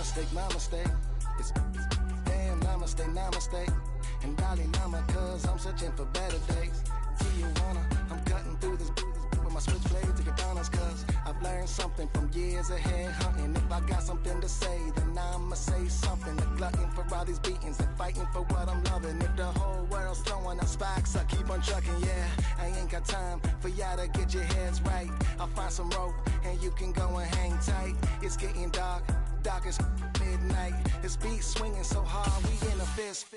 mistake, my mistake. It's damn, namaste. And Dalai Lama, cause I'm searching for better days. Tijuana, I'm cutting through this with my switchblade to katanas, cause I've learned something from years ahead hunting. If I got something to say, then I'ma say something. The glutton for all these beatings and fighting for what I'm loving. If the whole world's throwing out sparks, I keep on trucking, yeah. I ain't got time for y'all to get your heads right. I'll find some rope and you can go and hang tight. It's getting dark as midnight. This beat swinging so hard, we in a fist.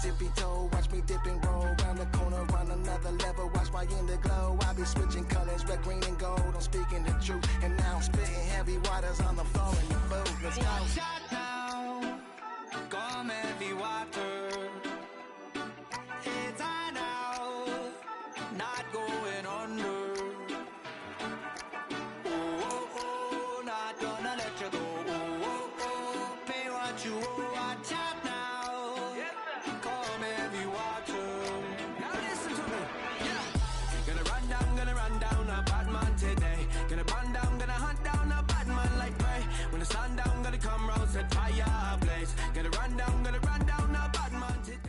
Tippy toe, watch me dip and roll. Round the corner, run another level, watch my inner glow. I be switching colors, red, green, and gold. I'm speaking the truth, and now I'm spitting heavy waters on the floor in the booth. Let's go. Shot now, come heavy water. It's high now, not going under. Oh, not gonna let you go. Pay what you owe. Watch out now, come heavy water. Now listen to me, yeah. Gonna run down a bad man today. Gonna run down, gonna hunt down a bad man like prey. When the sun down, gonna come round, set fire ablaze. Gonna run down a bad man today.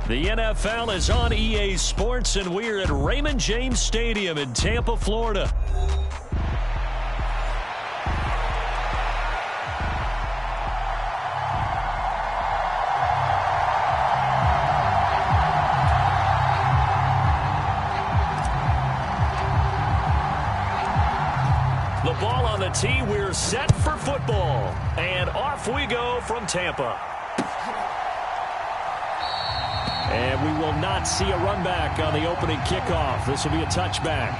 The NFL is on EA Sports, and we're at Raymond James Stadium in Tampa, Florida. The ball on the tee, we're set for football. And off we go from Tampa. And we will not see a run back on the opening kickoff. This will be a touchback.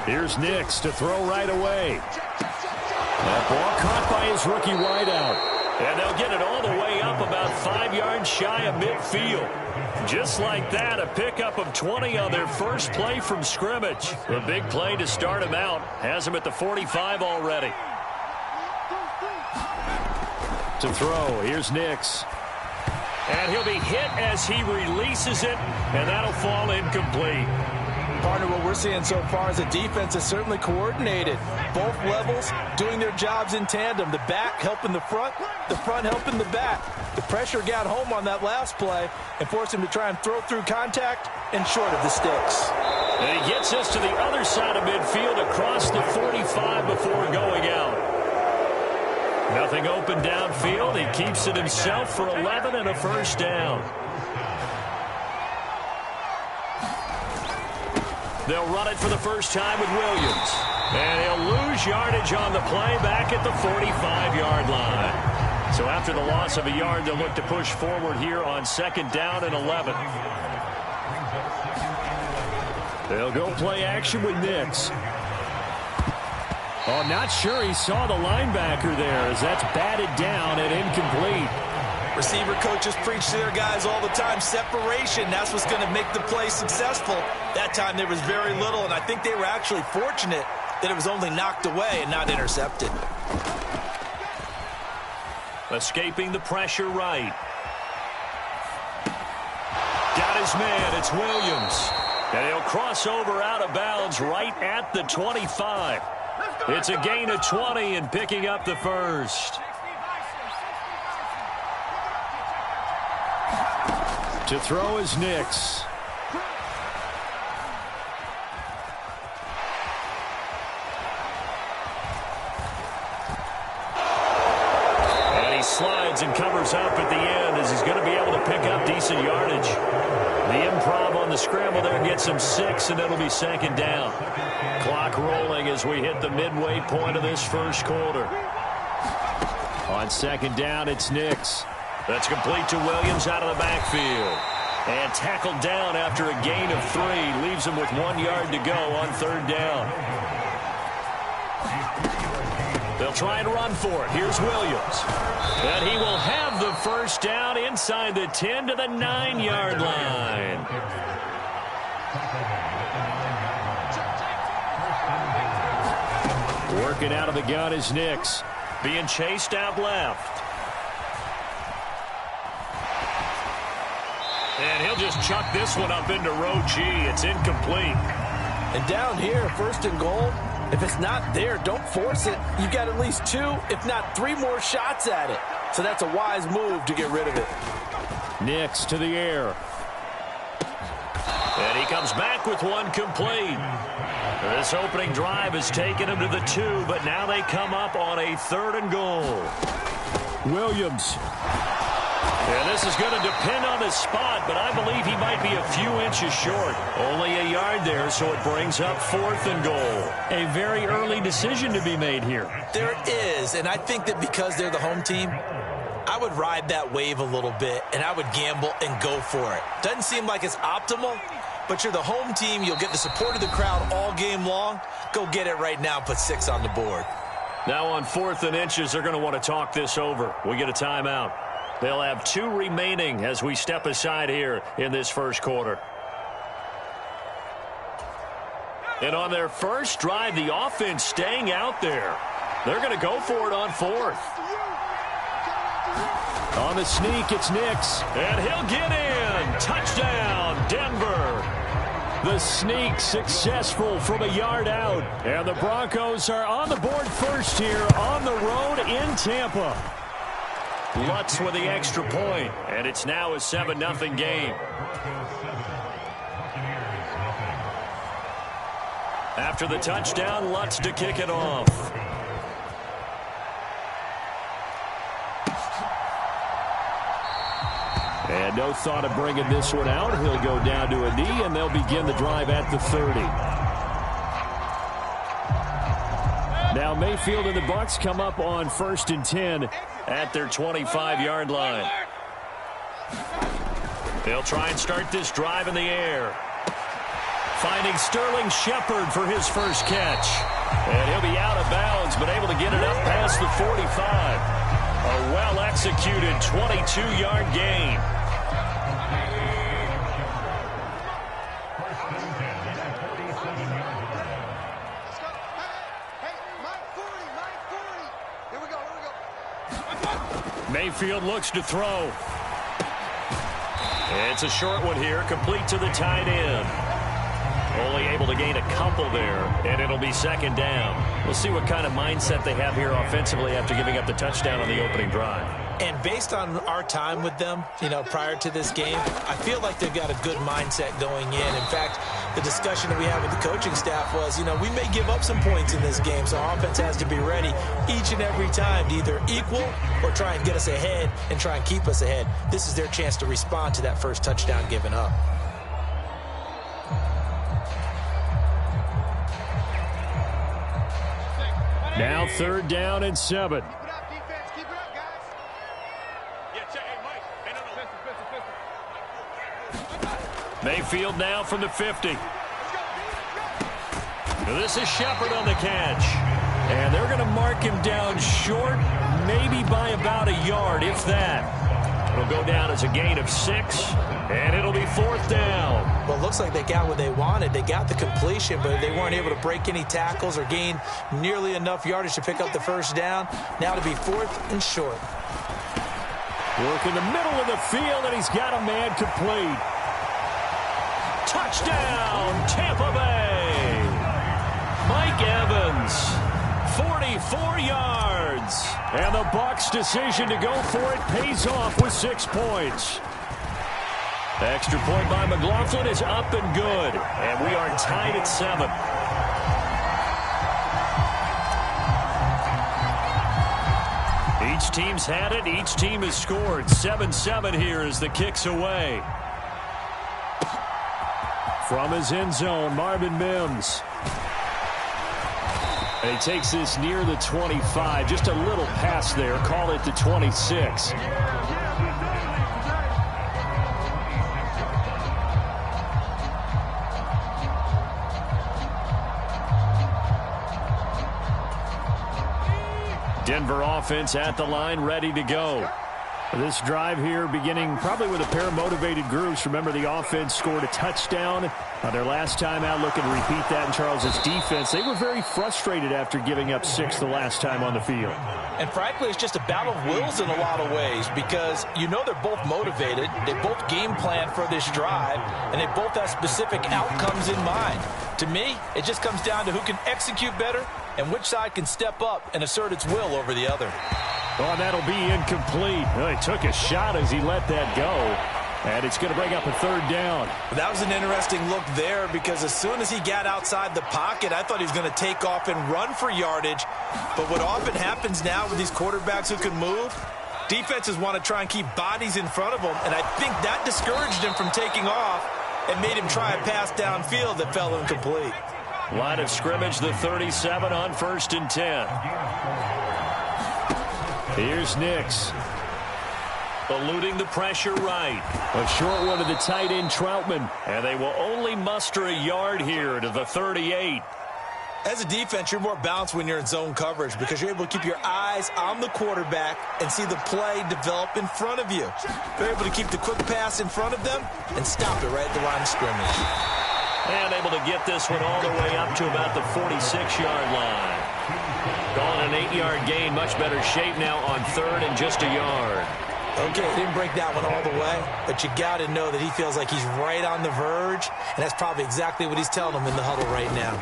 Here's Nix to throw right away. That ball caught by his rookie wideout. And they'll get it all the way up about 5 yards shy of midfield. Just like that, a pickup of 20 on their first play from scrimmage. A big play to start him out. Has him at the 45 already. To throw, here's Nix. And he'll be hit as he releases it, and that'll fall incomplete. Partner, what we're seeing so far is the defense is certainly coordinated. Both levels doing their jobs in tandem. The back helping the front helping the back. The pressure got home on that last play and forced him to try and throw through contact and short of the sticks. And he gets us to the other side of midfield across the 45 before going out. Nothing open downfield. He keeps it himself for 11 and a first down. They'll run it for the first time with Williams. And he'll lose yardage on the play back at the 45-yard line. So after the loss of a yard, they'll look to push forward here on 2nd down and 11. They'll go play action with Nix. Oh, not sure he saw the linebacker there as that's batted down and incomplete. Receiver coaches preach to their guys all the time. Separation, that's what's going to make the play successful. That time there was very little, and I think they were actually fortunate that it was only knocked away and not intercepted. Escaping the pressure right. Got his man, it's Williams. And he'll cross over out of bounds right at the 25. It's a gain of 20 and picking up the first. To throw is Nix. And he slides and covers up at the end as he's going to be able to pick up decent yardage. The improv on the scramble there gets him 6, and it'll be 2nd down. Clock rolling as we hit the midway point of this first quarter. On 2nd down, it's Nix. That's complete to Williams out of the backfield. And tackled down after a gain of 3. Leaves him with 1 yard to go on 3rd down. They'll try and run for it. Here's Williams. And he will have the first down inside the 10 to the 9-yard line. Working out of the gun is Nix. Being chased out left. And he'll just chuck this one up into row G. It's incomplete. And down here, 1st and goal, if it's not there, don't force it. You've got at least 2, if not 3 more shots at it. So that's a wise move to get rid of it. Nix to the air. And he comes back with one complete. This opening drive has taken him to the 2, but now they come up on a 3rd and goal. Williams. And this is going to depend on his spot, but I believe he might be a few inches short. Only a yard there, so it brings up 4th and goal. A very early decision to be made here. There is, and I think that because they're the home team, I would ride that wave a little bit, and I would gamble and go for it. Doesn't seem like it's optimal, but you're the home team. You'll get the support of the crowd all game long. Go get it right now. Put 6 on the board. Now on 4th and inches, they're going to want to talk this over. We get a timeout. They'll have 2 remaining as we step aside here in this first quarter. And on their first drive, the offense staying out there. They're going to go for it on 4th. On the sneak, it's Nix. And he'll get in. Touchdown, Denver. The sneak successful from a yard out. And the Broncos are on the board first here on the road in Tampa. Lutz with the extra point, and it's now a 7-0 game. After the touchdown, Lutz to kick it off. And no thought of bringing this one out. He'll go down to a knee, and they'll begin the drive at the 30. Now Mayfield and the Bucs come up on 1st and 10 at their 25-yard line. They'll try and start this drive in the air. Finding Sterling Shepard for his first catch. And he'll be out of bounds, but able to get it up past the 45. A well-executed 22-yard gain. Mayfield looks to throw. It's a short one here, complete to the tight end. Only able to gain a couple there, and it'll be 2nd down. We'll see what kind of mindset they have here offensively after giving up the touchdown on the opening drive. And based on our time with them, prior to this game, I feel like they've got a good mindset going in. In fact, the discussion that we had with the coaching staff was, we may give up some points in this game, so our offense has to be ready each and every time to either equal or try and get us ahead and try and keep us ahead. This is their chance to respond to that first touchdown given up. Now 3rd down and 7. Mayfield now from the 50. This is Shepard on the catch. And they're going to mark him down short, maybe by about a yard, if that. It'll go down as a gain of 6, and it'll be 4th down. Well, it looks like they got what they wanted. They got the completion, but they weren't able to break any tackles or gain nearly enough yardage to pick up the first down. Now to be 4th and short. Work in the middle of the field, and he's got a man complete. Touchdown, Tampa Bay. Mike Evans, 44 yards. And the Bucs' decision to go for it pays off with 6 points. Extra point by McLaughlin is up and good. And we are tied at 7. Each team's had it. Each team has scored. 7-7 here as the kick's away. From his end zone, Marvin Mims. And he takes this near the 25. Just a little pass there. Call it the 26. Denver offense at the line, ready to go. This drive here beginning probably with a pair of motivated groups. Remember, the offense scored a touchdown their last time out. Looking to repeat that in Charles's defense. They were very frustrated after giving up 6 the last time on the field. And frankly, it's just a battle of wills in a lot of ways because you know they're both motivated. They both game plan for this drive, and they both have specific outcomes in mind. To me, it just comes down to who can execute better and which side can step up and assert its will over the other. Oh, that'll be incomplete. Well, he took a shot as he let that go. And it's going to bring up a 3rd down. That was an interesting look there because as soon as he got outside the pocket, I thought he was going to take off and run for yardage. But what often happens now with these quarterbacks who can move, defenses want to try and keep bodies in front of them. And I think that discouraged him from taking off and made him try a pass downfield that fell incomplete. Line of scrimmage, the 37 on 1st and 10. Here's Nix. Eluding the pressure right. A short one to the tight end, Troutman. And they will only muster a yard here to the 38. As a defense, you're more balanced when you're in zone coverage because you're able to keep your eyes on the quarterback and see the play develop in front of you. You're able to keep the quick pass in front of them and stop it right at the line of scrimmage. And able to get this one all the way up to about the 46-yard line. Calling an 8-yard gain, much better shape now on 3rd and just a yard. Okay, didn't break that one all the way, but you got to know that he feels like he's right on the verge, and that's probably exactly what he's telling them in the huddle right now.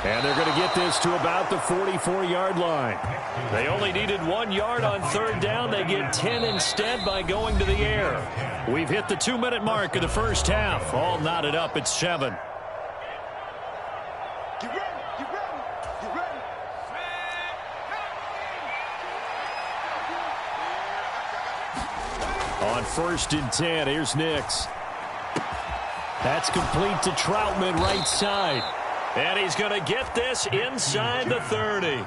And they're going to get this to about the 44-yard line. They only needed 1 yard on 3rd down. They get 10 instead by going to the air. We've hit the 2-minute mark of the first half. All knotted up at 7. On 1st and 10, here's Nix. That's complete to Troutman, right side. And he's going to get this inside the 30.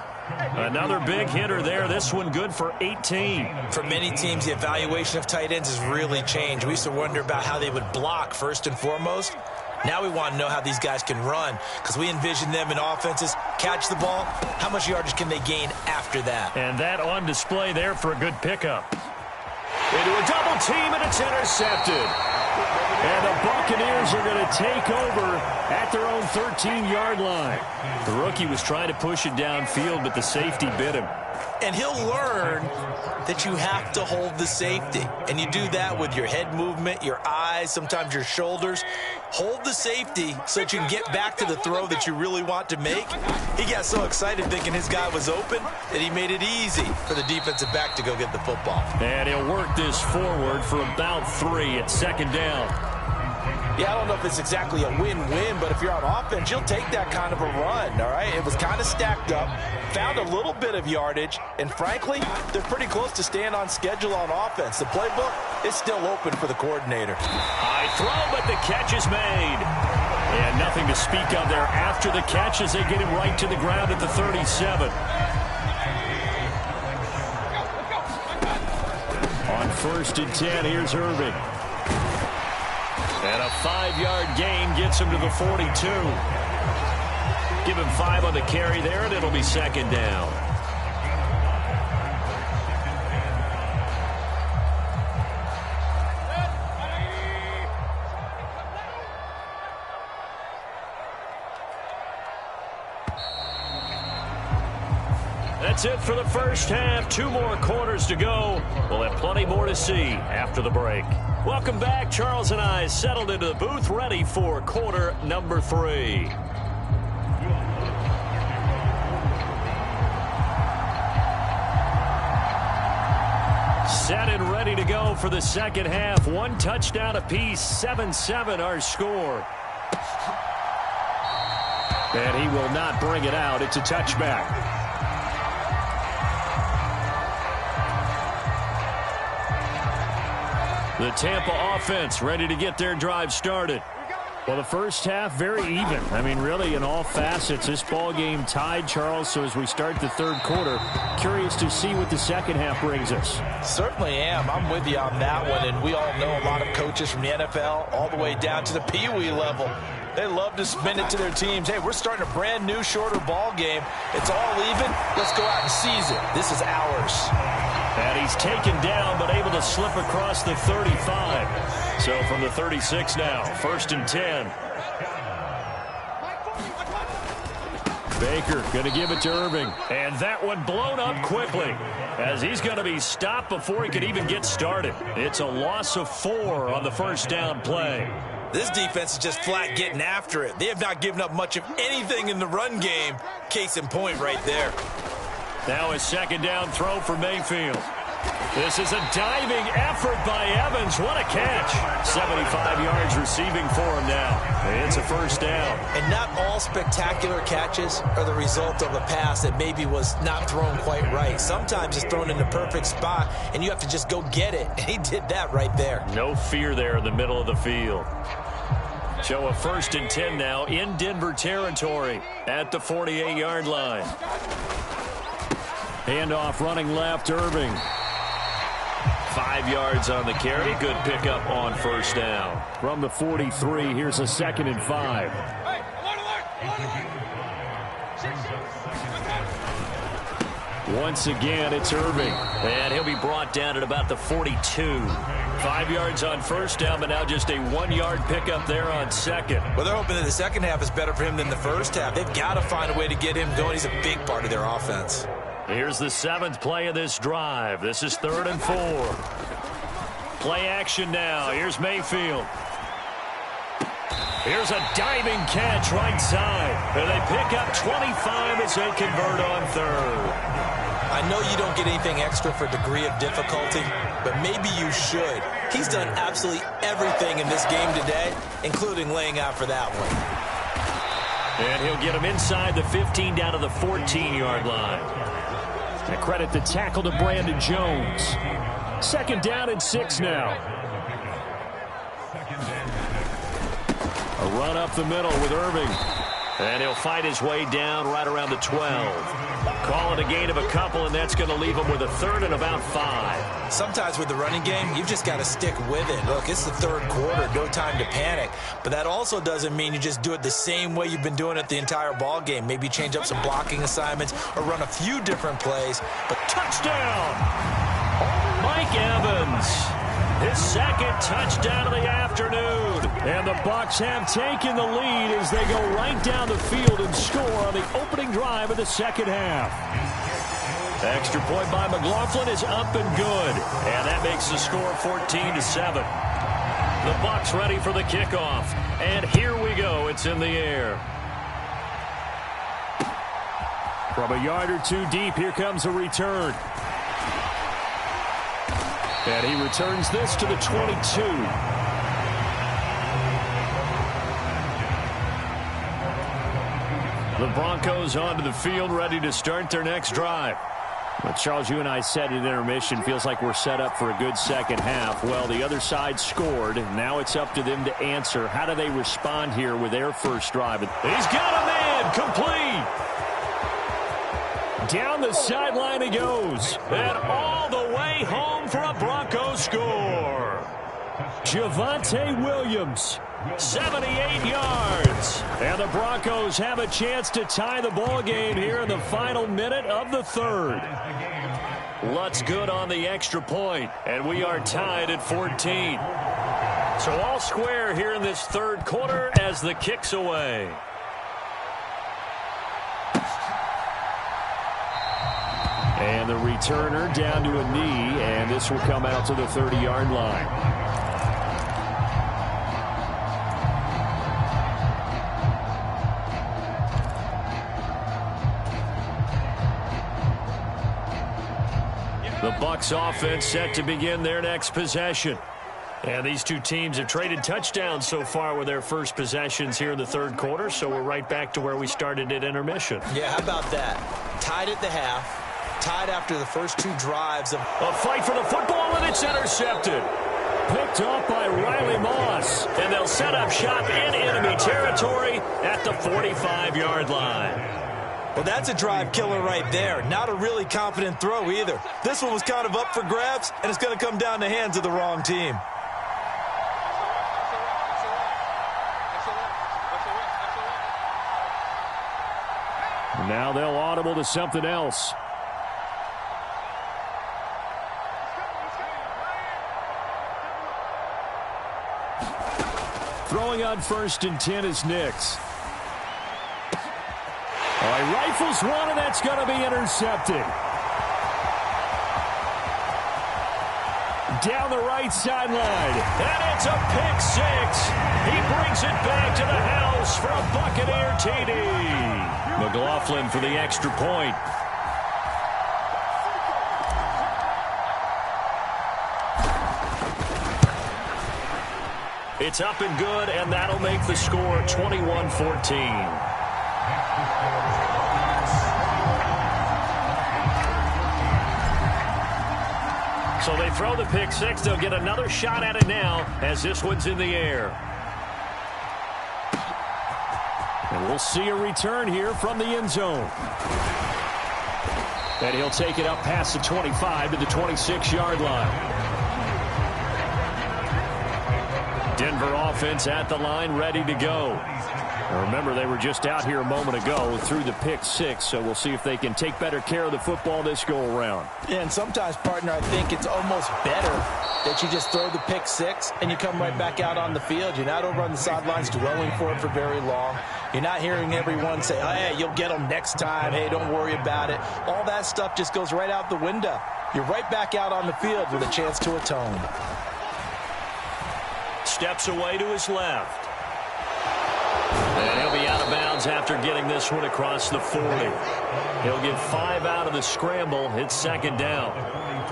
Another big hitter there. This one good for 18. For many teams, the evaluation of tight ends has really changed. We used to wonder about how they would block first and foremost. Now we want to know how these guys can run because we envision them in offenses catch the ball. How much yardage can they gain after that? And that on display there for a good pickup. Into a double team, and it's intercepted. And the Buccaneers are going to take over at their own 13-yard line. The rookie was trying to push it downfield, but the safety bit him. And he'll learn that you have to hold the safety. And you do that with your head movement, your eyes, sometimes your shoulders. Hold the safety so that you can get back to the throw that you really want to make. He got so excited thinking his guy was open that he made it easy for the defensive back to go get the football. And he'll work this forward for about 3 at 2nd down. Yeah, I don't know if it's exactly a win-win, but if you're on offense, you'll take that kind of a run, all right? It was kind of stacked up, found a little bit of yardage, and frankly, they're pretty close to staying on schedule on offense. The playbook is still open for the coordinator. High throw, but the catch is made. And nothing to speak of there after the catch as they get him right to the ground at the 37. On 1st and 10, here's Irving. And a 5-yard gain gets him to the 42. Give him 5 on the carry there, and it'll be 2nd down. That's it for the first half. 2 more quarters to go. We'll have plenty more to see after the break. Welcome back. Charles and I settled into the booth, ready for quarter number 3. Set and ready to go for the second half. 1 touchdown apiece, 7-7 our score. And he will not bring it out. It's a touchback. The Tampa offense ready to get their drive started. Well, the first half, very even. I mean, really, in all facets, this ball game tied, Charles. So as we start the 3rd quarter, curious to see what the second half brings us. Certainly am. I'm with you on that one. And we all know a lot of coaches from the NFL all the way down to the Pee Wee level They love to spin it to their teams. Hey, we're starting a brand new, shorter ball game. It's all even. Let's go out and seize it. This is ours. And he's taken down, but able to slip across the 35. So from the 36 now, 1st and 10. Baker going to give it to Irving. And that one blown up quickly as he's going to be stopped before he could even get started. It's a loss of 4 on the first down play. This defense is just flat getting after it. They have not given up much of anything in the run game. Case in point right there. Now a second down throw for Mayfield. This is a diving effort by Evans. What a catch. 75 yards receiving for him now. It's a first down. And not all spectacular catches are the result of a pass that maybe was not thrown quite right. Sometimes it's thrown in the perfect spot, and you have to just go get it. And he did that right there. No fear there in the middle of the field. Show a 1st and 10 now in Denver territory at the 48-yard line. Handoff running left, Irving. 5 yards on the carry. Good pickup on first down. From the 43, here's a 2nd and 5. Once again, it's Irving. And he'll be brought down at about the 42. 5 yards on first down, but now just a 1-yard pickup there on second. Well, they're hoping that the second half is better for him than the first half. They've got to find a way to get him going. He's a big part of their offense. Here's the 7th play of this drive. This is 3rd and 4. Play action now. Here's Mayfield. Here's a diving catch right side. And they pick up 25 as they convert on 3rd. I know you don't get anything extra for degree of difficulty, but maybe you should. He's done absolutely everything in this game today, including laying out for that one. And he'll get him inside the 15 down to the 14-yard line. And credit the tackle to Brandon Jones. 2nd down and 6 now. A run up the middle with Irving. And he'll fight his way down right around the 12. Call it a gain of a couple, and that's going to leave him with a 3rd and about 5. Sometimes with the running game, you've just got to stick with it. Look, it's the 3rd quarter, no time to panic. But that also doesn't mean you just do it the same way you've been doing it the entire ball game. Maybe change up some blocking assignments or run a few different plays. But touchdown! Mike Evans. His 2nd touchdown of the afternoon. And the Bucs have taken the lead as they go right down the field and score on the opening drive of the second half. Extra point by McLaughlin is up and good. And that makes the score 14-7. The Bucs ready for the kickoff. And here we go. It's in the air. From a yard or two deep, here comes a return. And he returns this to the 22. The Broncos onto the field, ready to start their next drive. Well, Charles, you and I said at intermission, feels like we're set up for a good second half. Well, the other side scored. Now it's up to them to answer. How do they respond here with their first drive? He's got a man, complete. Down the sideline he goes. And all the way home for a Broncos score. Javonte Williams, 78 yards. And the Broncos have a chance to tie the ball game here in the final minute of the 3rd. Lutz good on the extra point, and we are tied at 14. So all square here in this 3rd quarter as the kick's away. And the returner down to a knee, and this will come out to the 30-yard line. The Bucs offense set to begin their next possession. And these two teams have traded touchdowns so far with their first possessions here in the 3rd quarter, so we're right back to where we started at intermission. Yeah, how about that? Tied at the half. Tied after the first 2 drives. A fight for the football, and it's intercepted. Picked off by Riley Moss. And they'll set up shop in enemy territory at the 45-yard line. Well, that's a drive killer right there. Not a really confident throw either. This one was kind of up for grabs, and it's going to come down the hands of the wrong team. Now they'll audible to something else. Throwing on 1st and 10 is Nix. All right, rifles one, and that's going to be intercepted. Down the right sideline, and it's a pick six. He brings it back to the house for a Buccaneer TD. McLaughlin for the extra point. It's up and good, and that'll make the score 21-14. So they throw the pick six. They'll get another shot at it now as this one's in the air. And we'll see a return here from the end zone. And he'll take it up past the 25 to the 26-yard line. Denver offense at the line, ready to go. Now remember, they were just out here a moment ago through the pick six, so we'll see if they can take better care of the football this go-around. Yeah, and sometimes, partner, I think it's almost better that you just throw the pick six and you come right back out on the field. You're not over on the sidelines dwelling for it for very long. You're not hearing everyone say, oh, hey, you'll get them next time. Hey, don't worry about it. All that stuff just goes right out the window. You're right back out on the field with a chance to atone. Steps away to his left. And he'll be out of bounds after getting this one across the 40. He'll get 5 out of the scramble. It's 2nd down.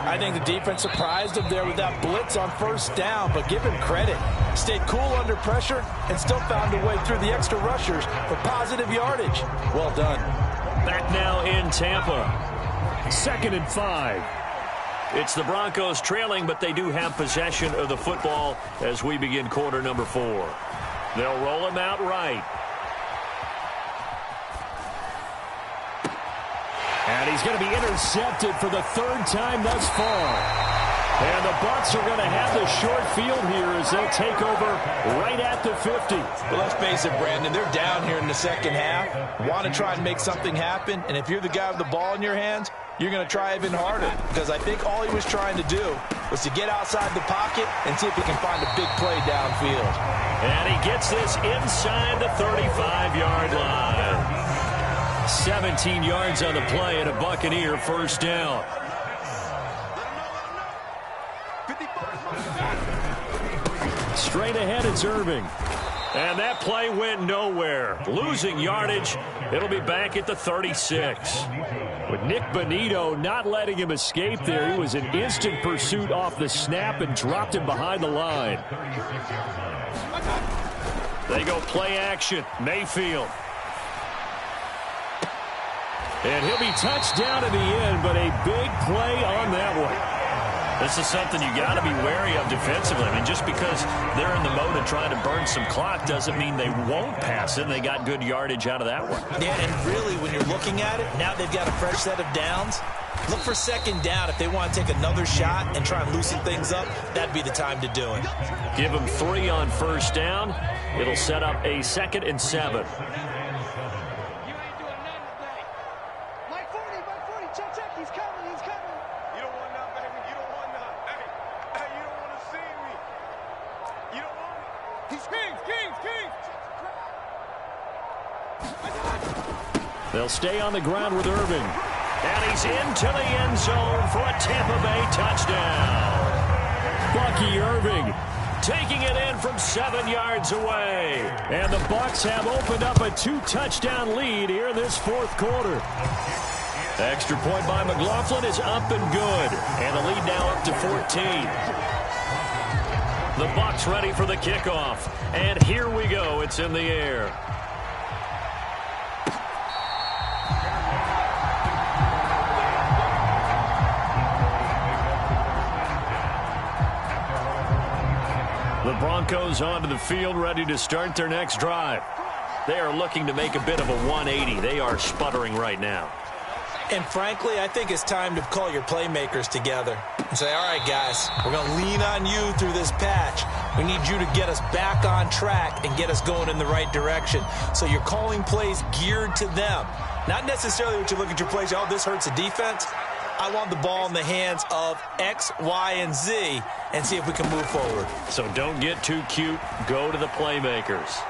I think the defense surprised him there with that blitz on 1st down, but give him credit. Stayed cool under pressure and still found a way through the extra rushers for positive yardage. Well done. Back now in Tampa. 2nd and 5. It's the Broncos trailing, but they do have possession of the football as we begin quarter number 4. They'll roll him out right. And he's going to be intercepted for the 3rd time thus far. And the Bucs are going to have the short field here as they'll take over right at the 50. Well, let's face it, Brandon, they're down here in the 2nd half. Want to try and make something happen, and if you're the guy with the ball in your hands, you're going to try even harder, because I think all he was trying to do was to get outside the pocket and see if he can find a big play downfield. And he gets this inside the 35-yard line. 17 yards on the play and a Buccaneer 1st down. Straight ahead, it's Irving. And that play went nowhere. Losing yardage. It'll be back at the 36. With Nick Bonito not letting him escape there, he was in instant pursuit off the snap and dropped him behind the line. They go play action. Mayfield. And he'll be touched down in the end, but a big play on that one. This is something you got to be wary of defensively. I mean, just because they're in the mode of trying to burn some clock doesn't mean they won't pass it. They got good yardage out of that one. Yeah, and really, when you're looking at it, now they've got a fresh set of downs. Look for 2nd down. If they want to take another shot and try and loosen things up, that'd be the time to do it. Give them 3 on 1st down. It'll set up a 2nd and 7. They'll stay on the ground with Irving. And he's into the end zone for a Tampa Bay touchdown. Bucky Irving taking it in from 7 yards away. And the Bucs have opened up a 2-touchdown lead here in this 4th quarter. Extra point by McLaughlin is up and good. And the lead now up to 14. The Bucs ready for the kickoff. And here we go. It's in the air. The Broncos onto the field, ready to start their next drive. They are looking to make a bit of a 180. They are sputtering right now. And frankly, I think it's time to call your playmakers together and say, all right, guys, we're going to lean on you through this patch. We need you to get us back on track and get us going in the right direction. So you're calling plays geared to them. Not necessarily what you look at your plays, oh, this hurts the defense. I want the ball in the hands of X, Y, and Z and see if we can move forward. So don't get too cute. Go to the playmakers.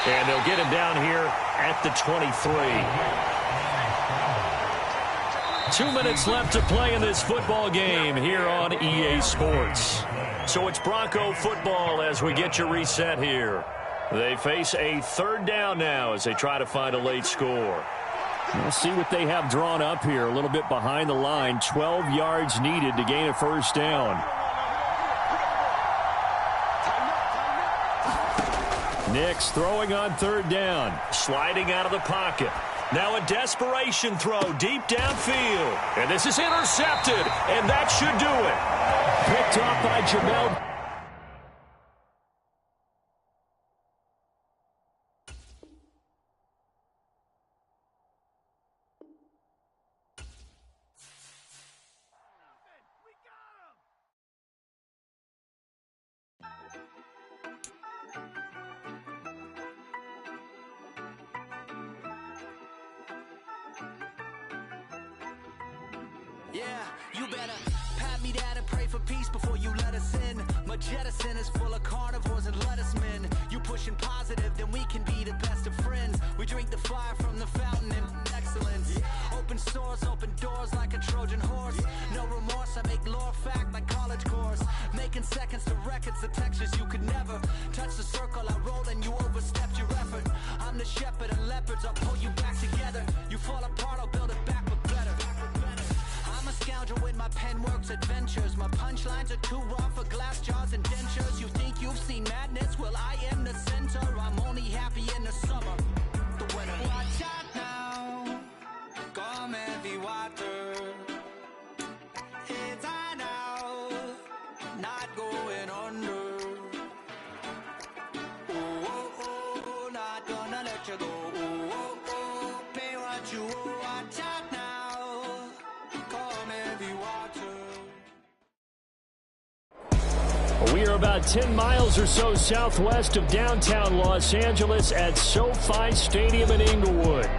And they'll get him down here at the 23. 2 minutes left to play in this football game here on EA Sports. So it's Bronco football as we get you reset here. They face a third down now as they try to find a late score. We'll see what they have drawn up here. A little bit behind the line. 12 yards needed to gain a first down. Nix throwing on third down. Sliding out of the pocket. Now a desperation throw deep downfield. And this is intercepted. And that should do it. Picked off by Jamel. Yeah, you better pat me down and pray for peace before you let us in. My jettison is full of carnivores and lettuce men. You pushing positive, then we can be the best of friends. We drink the fire from the fountain in excellence. Open source, open doors like a Trojan horse. No remorse, I make lore fact like college course. Making seconds to records, the textures you could never touch the circle I rolled and you overstepped your effort. I'm the shepherd and leopards, I'll pull you back together. You fall apart, I'll build it back but better. I'm a scoundrel with my pen works adventures. My punchlines are too raw for glass jars and dentures. You think you've seen madness? Well, I am the center. I'm only happy in the summer. The winter. Watch out now. Come heavy water. It's on now. Not going under. Oh, oh, oh. Not gonna let you go. Oh, oh, oh. Pay what you owe. Watch out now. We are about 10 miles or so southwest of downtown Los Angeles at SoFi Stadium in Inglewood.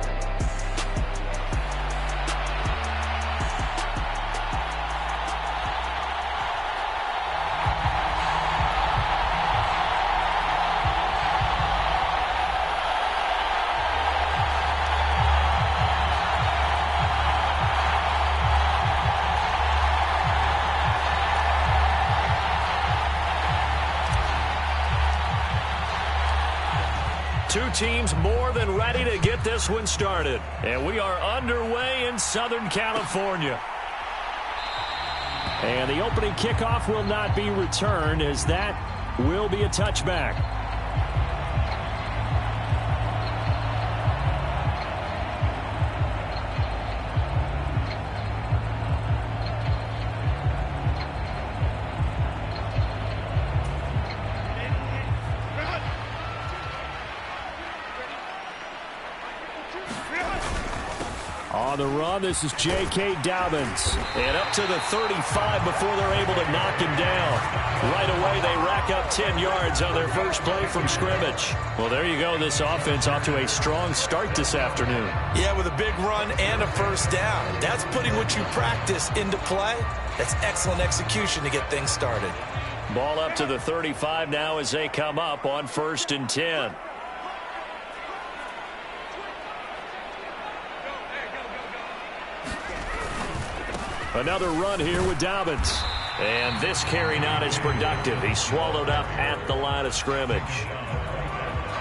Two teams more than ready to get this one started. And we are underway in Southern California. And the opening kickoff will not be returned as that will be a touchback. On the run, this is J.K. Dobbins. And up to the 35 before they're able to knock him down. Right away, they rack up 10 yards on their first play from scrimmage. Well, there you go. This offense off to a strong start this afternoon. Yeah, with a big run and a first down. That's putting what you practice into play. That's excellent execution to get things started. Ball up to the 35 now as they come up on 1st and 10. Another run here with Dobbins. And this carry not as productive. He's swallowed up at the line of scrimmage.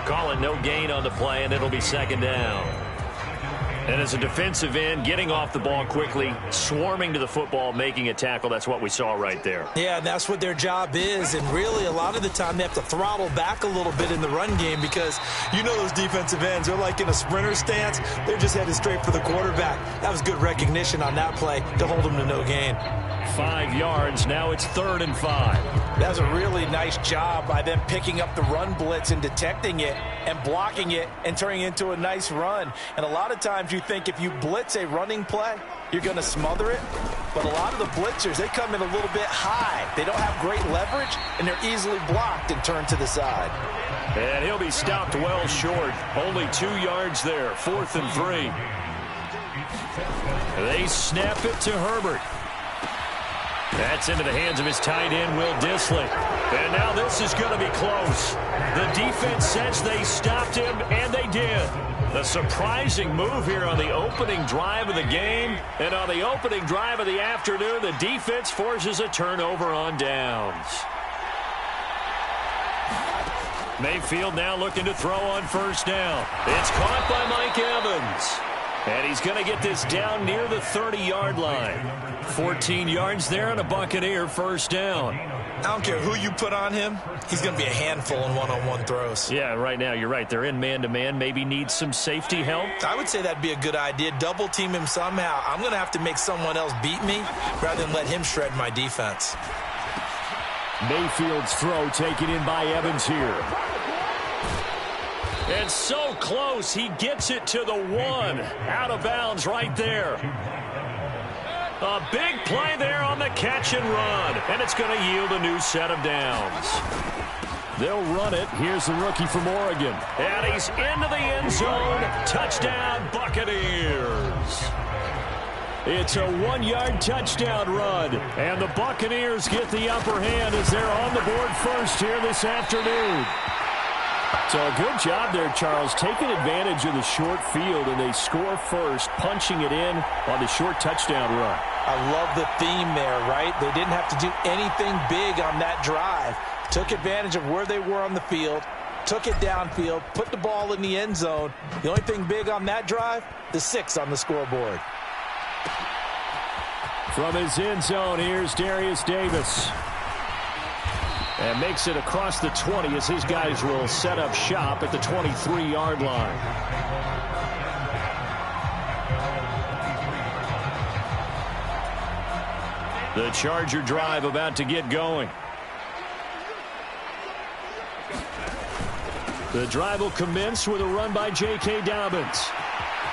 Call it no gain on the play, and it'll be second down. And as a defensive end, getting off the ball quickly, swarming to the football, making a tackle, that's what we saw right there. Yeah, and that's what their job is. And really, a lot of the time, they have to throttle back a little bit in the run game because you know those defensive ends, they're like in a sprinter stance. They're just headed straight for the quarterback. That was good recognition on that play to hold them to no gain. 5 yards. Now it's 3rd and 5. That was a really nice job by them picking up the run blitz and detecting it and blocking it and turning it into a nice run. And a lot of times you think if you blitz a running play, you're going to smother it. But a lot of the blitzers, they come in a little bit high. They don't have great leverage, and they're easily blocked and turned to the side. And he'll be stopped well short. Only 2 yards there. 4th and 3. They snap it to Herbert. That's into the hands of his tight end, Will Dissly. And now this is going to be close. The defense says they stopped him, and they did. A surprising move here on the opening drive of the game. And on the opening drive of the afternoon, the defense forces a turnover on downs. Mayfield now looking to throw on first down. It's caught by Mike Evans. And he's going to get this down near the 30-yard line. 14 yards there and a Buccaneer first down. I don't care who you put on him. He's going to be a handful in one-on-one throws. Yeah, right now you're right. They're in man-to-man. Maybe needs some safety help. I would say that'd be a good idea. Double team him somehow. I'm going to have to make someone else beat me rather than let him shred my defense. Mayfield's throw taken in by Evans here. And so close, he gets it to the 1. Out of bounds right there. A big play there on the catch and run. And it's going to yield a new set of downs. They'll run it. Here's the rookie from Oregon. And he's into the end zone. Touchdown, Buccaneers. It's a 1-yard touchdown run. And the Buccaneers get the upper hand as they're on the board first here this afternoon. So a good job there, Charles, taking advantage of the short field, and they score first, punching it in on the short touchdown run. I love the theme there, right? They didn't have to do anything big on that drive. Took advantage of where they were on the field, took it downfield, put the ball in the end zone. The only thing big on that drive, the 6 on the scoreboard. From his end zone, here's Darius Davis. And makes it across the 20 as his guys will set up shop at the 23-yard line. The Charger drive about to get going. The drive will commence with a run by J.K. Dobbins.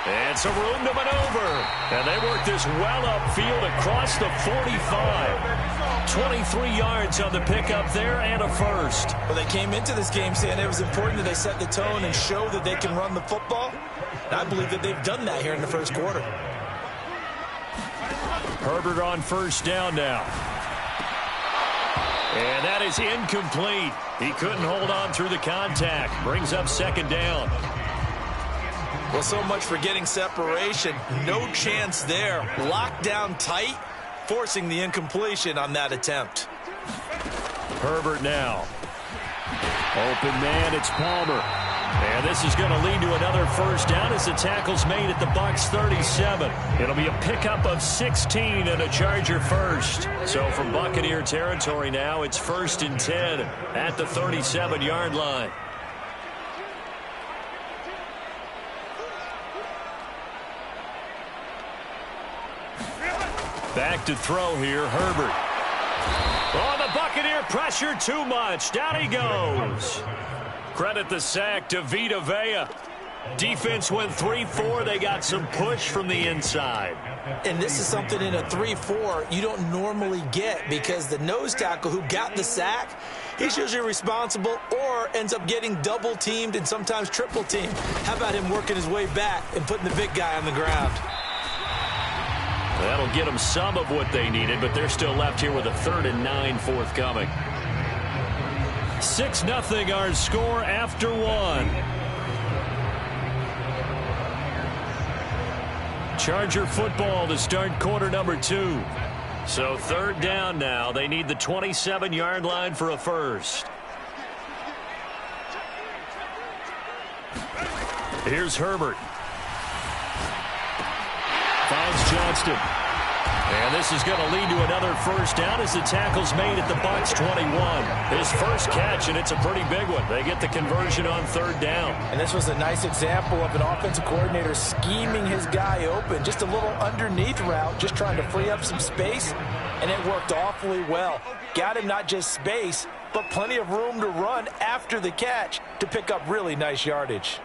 And some room to maneuver. And they work this well upfield across the 45. 23 yards on the pickup there and a first. Well, they came into this game saying it was important that they set the tone and show that they can run the football. And I believe that they've done that here in the first quarter. Herbert on first down now. And that is incomplete. He couldn't hold on through the contact. Brings up second down. Well, so much for getting separation. No chance there. Locked down tight, forcing the incompletion on that attempt. Herbert now. Open man, it's Palmer. And this is going to lead to another first down as the tackle's made at the Bucs 37. It'll be a pickup of 16 and a Charger first. So from Buccaneer territory now, it's 1st and 10 at the 37-yard line. Back to throw here, Herbert. Oh, the Buccaneer pressure too much. Down he goes. Credit the sack to Vita Vea. Defense went 3-4. They got some push from the inside. And this is something in a 3-4 you don't normally get because the nose tackle who got the sack, he's usually responsible or ends up getting double teamed and sometimes triple teamed. How about him working his way back and putting the big guy on the ground? That'll get them some of what they needed, but they're still left here with a 3rd and 9 forthcoming. 6-0 our score after 1. Charger football to start quarter number 2. So 3rd down now. They need the 27-yard line for a first. Here's Herbert. Finds Johnston. And this is going to lead to another first down as the tackle's made at the Bucs 21. His first catch, and it's a pretty big one. They get the conversion on 3rd down. And this was a nice example of an offensive coordinator scheming his guy open. Just a little underneath route, just trying to free up some space, and it worked awfully well. Got him not just space, but plenty of room to run after the catch to pick up really nice yardage.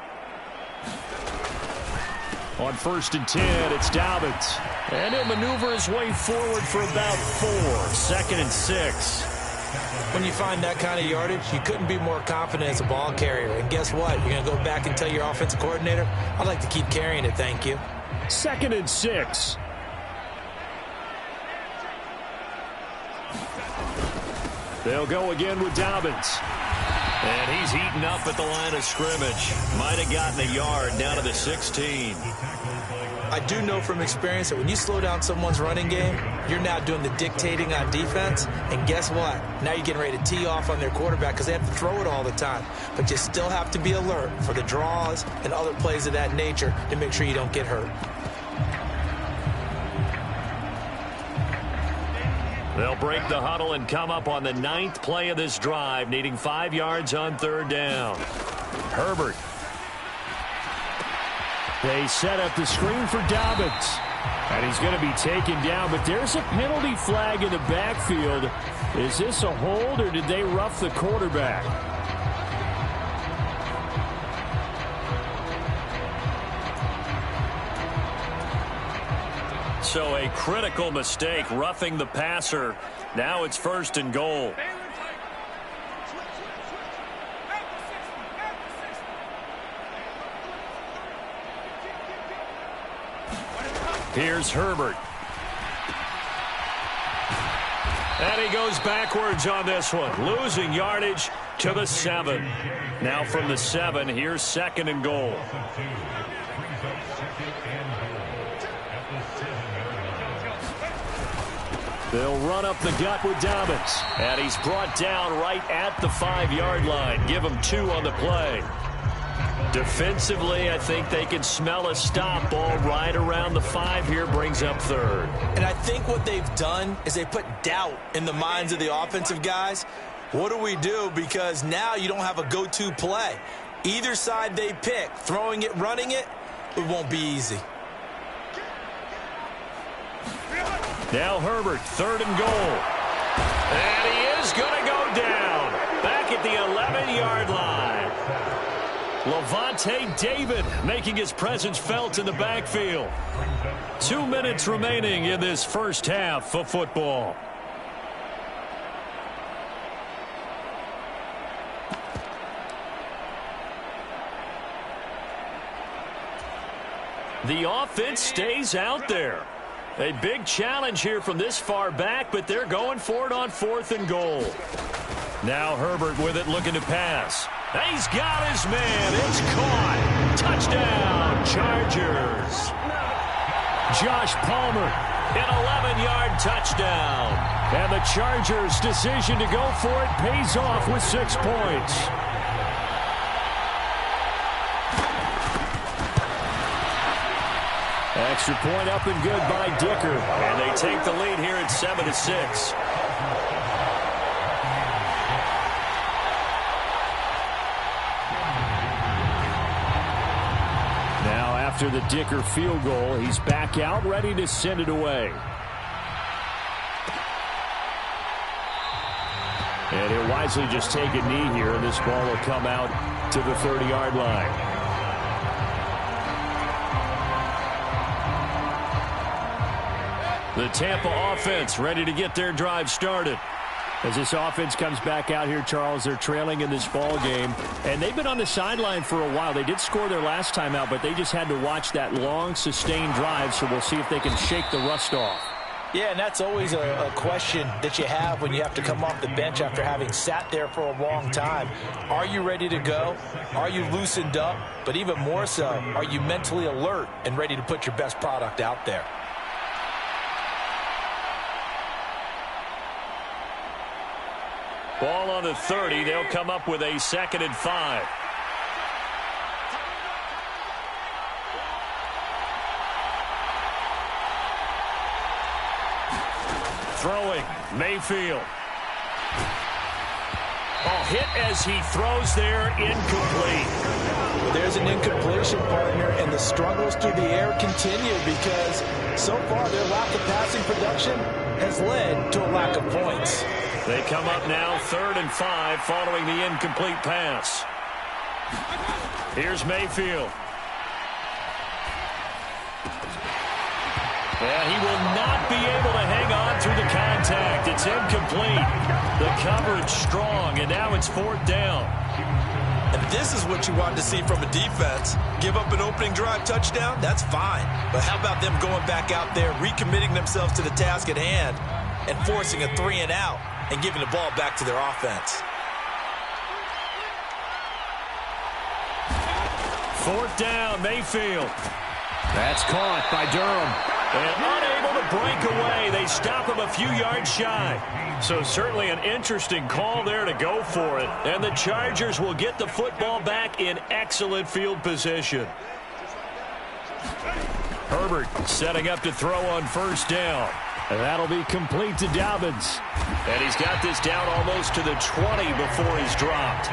On 1st and 10, it's Dobbins. And he'll maneuver his way forward for about 4. 2nd and 6. When you find that kind of yardage, you couldn't be more confident as a ball carrier. And guess what? You're going to go back and tell your offensive coordinator, I'd like to keep carrying it, thank you. 2nd and 6. They'll go again with Dobbins. And he's eaten up at the line of scrimmage. Might have gotten a yard down to the 16. I do know from experience that when you slow down someone's running game, you're now doing the dictating on defense. And guess what? Now you're getting ready to tee off on their quarterback because they have to throw it all the time. But you still have to be alert for the draws and other plays of that nature to make sure you don't get hurt. They'll break the huddle and come up on the 9th play of this drive, needing 5 yards on 3rd down. Herbert. They set up the screen for Dobbins. And he's going to be taken down, but there's a penalty flag in the backfield. Is this a hold, or did they rough the quarterback? So a critical mistake, roughing the passer. Now it's 1st and goal. Here's Herbert. And he goes backwards on this one, losing yardage to the 7. Now from the 7, here's 2nd and goal. They'll run up the gut with Dobbins. And he's brought down right at the 5-yard line. Give him 2 on the play. Defensively, I think they can smell a stop ball right around the 5 here, brings up 3rd. And I think what they've done is they put doubt in the minds of the offensive guys. What do we do? Because now you don't have a go-to play. Either side they pick, throwing it, running it, it won't be easy. Now Herbert, 3rd and goal. And he is going to go down. Back at the 11-yard line. Levante David making his presence felt in the backfield. 2 minutes remaining in this first half of football. The offense stays out there. A big challenge here from this far back, but they're going for it on 4th and goal. Now Herbert with it, looking to pass. He's got his man. It's caught. Touchdown, Chargers. Josh Palmer, an 11-yard touchdown. And the Chargers' decision to go for it pays off with 6 points. Extra point up and good by Dicker. And they take the lead here at 7-6. Now after the Dicker field goal, he's back out ready to send it away. And he'll wisely just take a knee here, and this ball will come out to the 30-yard line. The Tampa offense ready to get their drive started. As this offense comes back out here, Charles, they're trailing in this ball game. And they've been on the sideline for a while. They did score their last time out, but they just had to watch that long, sustained drive. So we'll see if they can shake the rust off. Yeah, and that's always a question that you have when you have to come off the bench after having sat there for a long time. Are you ready to go? Are you loosened up? But even more so, are you mentally alert and ready to put your best product out there? Ball on the 30. They'll come up with a 2nd and 5. Throwing, Mayfield. Oh, hit as he throws there, incomplete. Well, there's an incompletion, partner, and the struggles through the air continue because so far their lack of passing production has led to a lack of points. They come up now 3rd and 5 following the incomplete pass. Here's Mayfield. And he will not be able to hang on through the contact. It's incomplete. The coverage strong, and now it's 4th down. And this is what you want to see from a defense. Give up an opening drive touchdown, that's fine. But how about them going back out there, recommitting themselves to the task at hand, and forcing a 3-and-out and giving the ball back to their offense. 4th down, Mayfield. That's caught by Durham. And unable to break away. They stop him a few yards shy. So certainly an interesting call there to go for it. And the Chargers will get the football back in excellent field position. Herbert setting up to throw on 1st down. And that'll be complete to Dobbins. And he's got this down almost to the 20 before he's dropped.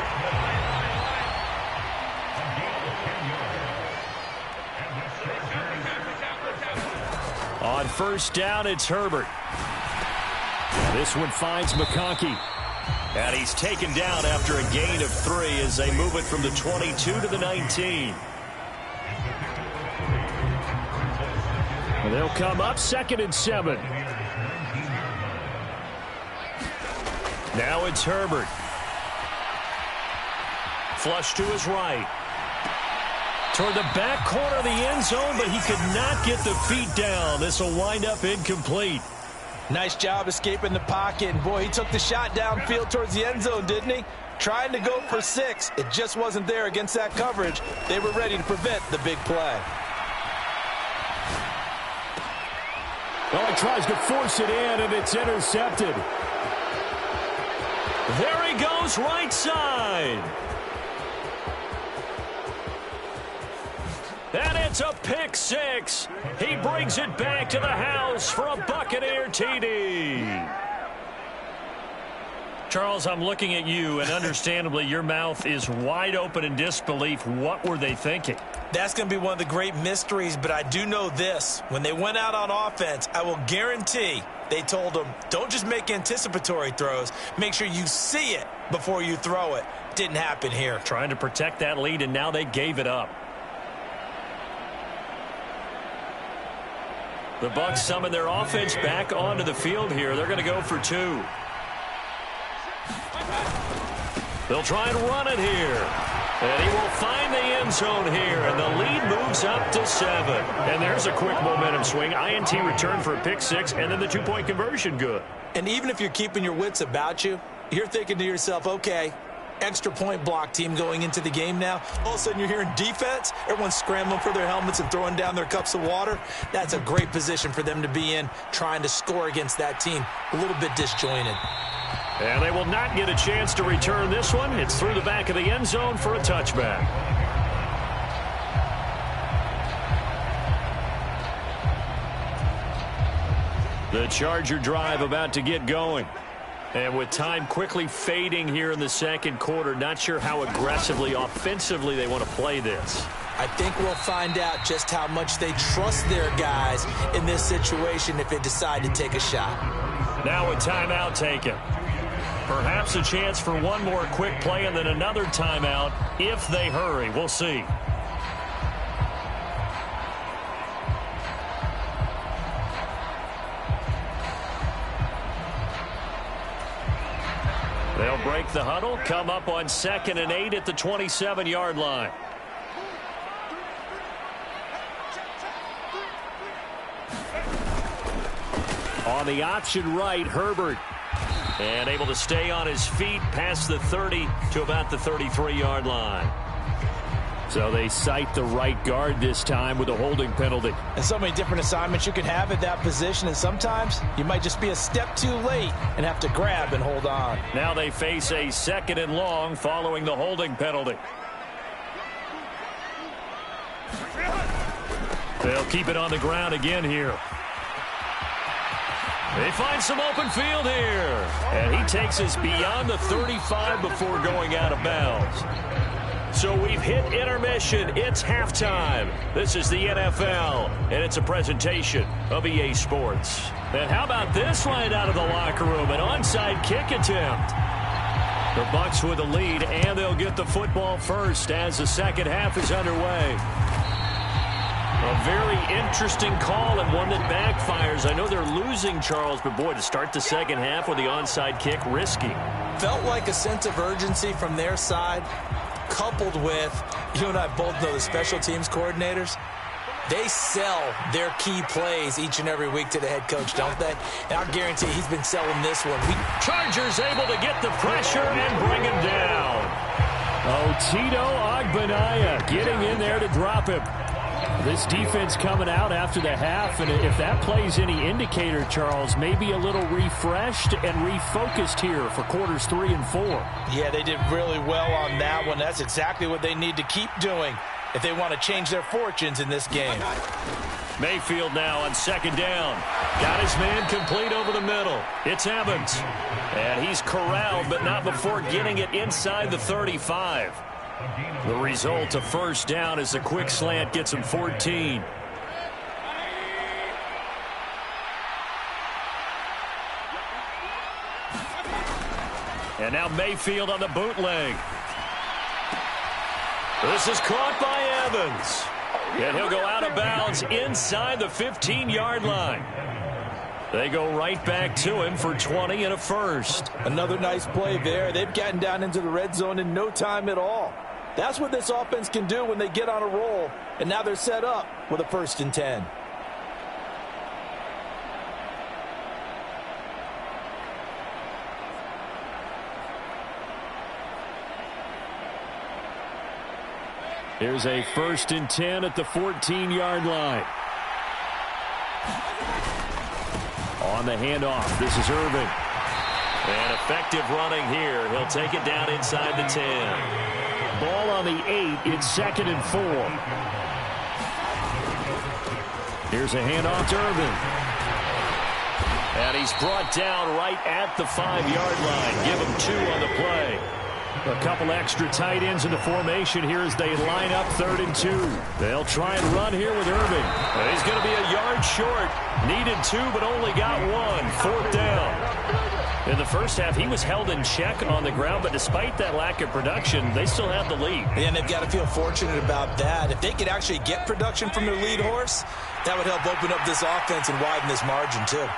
On 1st down, it's Herbert. This one finds McConkey. And he's taken down after a gain of 3 as they move it from the 22 to the 19. And they'll come up 2nd and 7. Now it's Herbert. Flush to his right. Toward the back corner of the end zone, but he could not get the feet down. This will wind up incomplete. Nice job escaping the pocket. And boy, he took the shot downfield towards the end zone, didn't he? Trying to go for 6. It just wasn't there against that coverage. They were ready to prevent the big play. Well, he tries to force it in, and it's intercepted. There he goes, right side. And it's a pick 6. He brings it back to the house for a Buccaneer TD. Charles, I'm looking at you, and understandably, your mouth is wide open in disbelief. What were they thinking? That's going to be one of the great mysteries, but I do know this. When they went out on offense, I will guarantee they told them, don't just make anticipatory throws. Make sure you see it before you throw it. Didn't happen here. Trying to protect that lead, and now they gave it up. The Bucs summon their offense back onto the field here. They're going to go for 2. They'll try and run it here. And he will find the end zone here. And the lead moves up to 7. And there's a quick momentum swing. INT return for a pick 6, and then the 2-point conversion good. And even if you're keeping your wits about you, you're thinking to yourself, okay, extra point block team going into the game now. All of a sudden you're hearing defense. Everyone's scrambling for their helmets and throwing down their cups of water. That's a great position for them to be in, trying to score against that team. A little bit disjointed. And they will not get a chance to return this one. It's through the back of the end zone for a touchback. The Charger drive about to get going. And with time quickly fading here in the 2nd quarter, not sure how aggressively, offensively they want to play this. I think we'll find out just how much they trust their guys in this situation if they decide to take a shot. Now a timeout taken. Perhaps a chance for one more quick play and then another timeout if they hurry. We'll see. They'll break the huddle, come up on 2nd and 8 at the 27-yard line. On the option right, Herbert. And able to stay on his feet past the 30 to about the 33-yard line. So they cite the right guard this time with a holding penalty. And so many different assignments you can have at that position, and sometimes you might just be a step too late and have to grab and hold on. Now they face a 2nd and long following the holding penalty. They'll keep it on the ground again here. They find some open field here. And he takes us beyond the 35 before going out of bounds. So we've hit intermission. It's halftime. This is the NFL, and it's a presentation of EA Sports. And how about this line out of the locker room? An onside kick attempt. The Bucs with the lead, and they'll get the football first as the second half is underway. A very interesting call and one that backfires. I know they're losing, Charles, but boy, to start the second half with the onside kick, risky. Felt like a sense of urgency from their side, coupled with, you and I both know the special teams coordinators, they sell their key plays each and every week to the head coach, don't they? And I guarantee he's been selling this one. Chargers able to get the pressure and bring him down. Oh, Tito Ogbonnaya getting in there to drop him. This defense coming out after the half, and if that plays any indicator, Charles, maybe a little refreshed and refocused here for quarters 3 and 4. Yeah, they did really well on that one. That's exactly what they need to keep doing if they want to change their fortunes in this game. Mayfield now on second down. Got his man complete over the middle. It's Evans. And he's corralled, but not before getting it inside the 35. The result, a first down, as the quick slant gets him 14. And now Mayfield on the bootleg. This is caught by Evans. And he'll go out of bounds inside the 15-yard line. They go right back to him for 20 and a first. Another nice play there. They've gotten down into the red zone in no time at all. That's what this offense can do when they get on a roll. And now they're set up with a 1st and 10. Here's a 1st and 10 at the 14-yard line. On the handoff, this is Irving. And effective running here. He'll take it down inside the 10. Ball on the 8. It's 2nd and 4. Here's a handoff to Irving. And he's brought down right at the 5-yard line. Give him 2 on the play. A couple extra tight ends in the formation here as they line up 3rd and 2. They'll try and run here with Irving. He's going to be a yard short. Needed 2, but only got 1. 4th down. In the first half, he was held in check on the ground, but despite that lack of production, they still have the lead. And they've got to feel fortunate about that. If they could actually get production from their lead horse, that would help open up this offense and widen this margin too.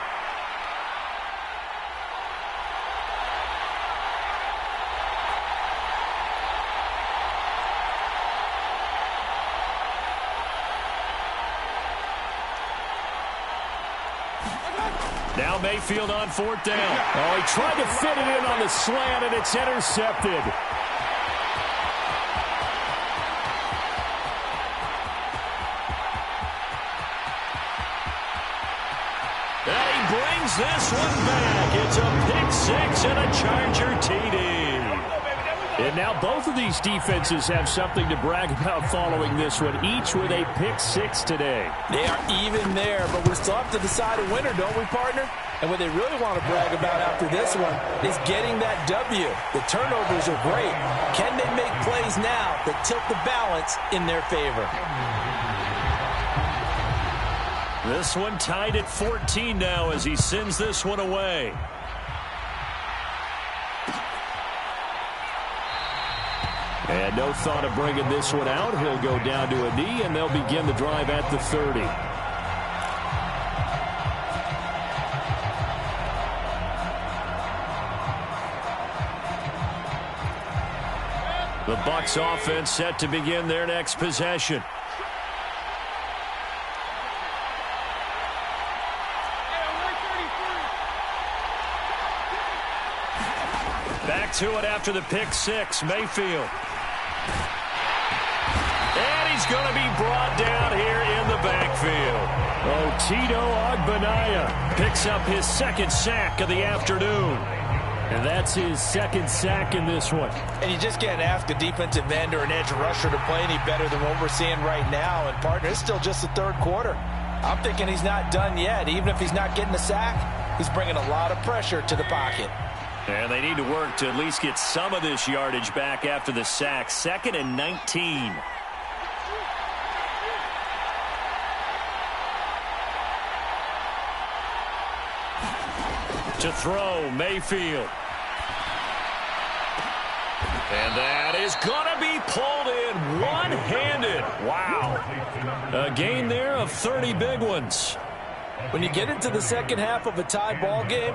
Now Mayfield on 4th down. Oh, he tried to fit it in on the slant, and it's intercepted. And he brings this one back. It's a pick 6 and a Charger TD. And now both of these defenses have something to brag about following this one, each with a pick 6 today. They are even there, but we still have to decide a winner, don't we, partner? And what they really want to brag about after this one is getting that W. The turnovers are great. Can they make plays now that tilt the balance in their favor? This one tied at 14 now as he sends this one away. And no thought of bringing this one out. He'll go down to a knee, and they'll begin the drive at the 30. The Bucs offense set to begin their next possession. Back to it after the pick 6, Mayfield. And he's going to be brought down here in the backfield. Oh, Tito Ogbonnaya picks up his 2nd sack of the afternoon. And that's his 2nd sack in this one. And you just can't ask a defensive end or an edge rusher to play any better than what we're seeing right now. And, partner, it's still just the 3rd quarter. I'm thinking he's not done yet. Even if he's not getting a sack, he's bringing a lot of pressure to the pocket. And they need to work to at least get some of this yardage back after the sack. 2nd and 19. To throw, Mayfield. And that is going to be pulled in one-handed. Wow. A gain there of 30 big ones. When you get into the second half of a tie ball game,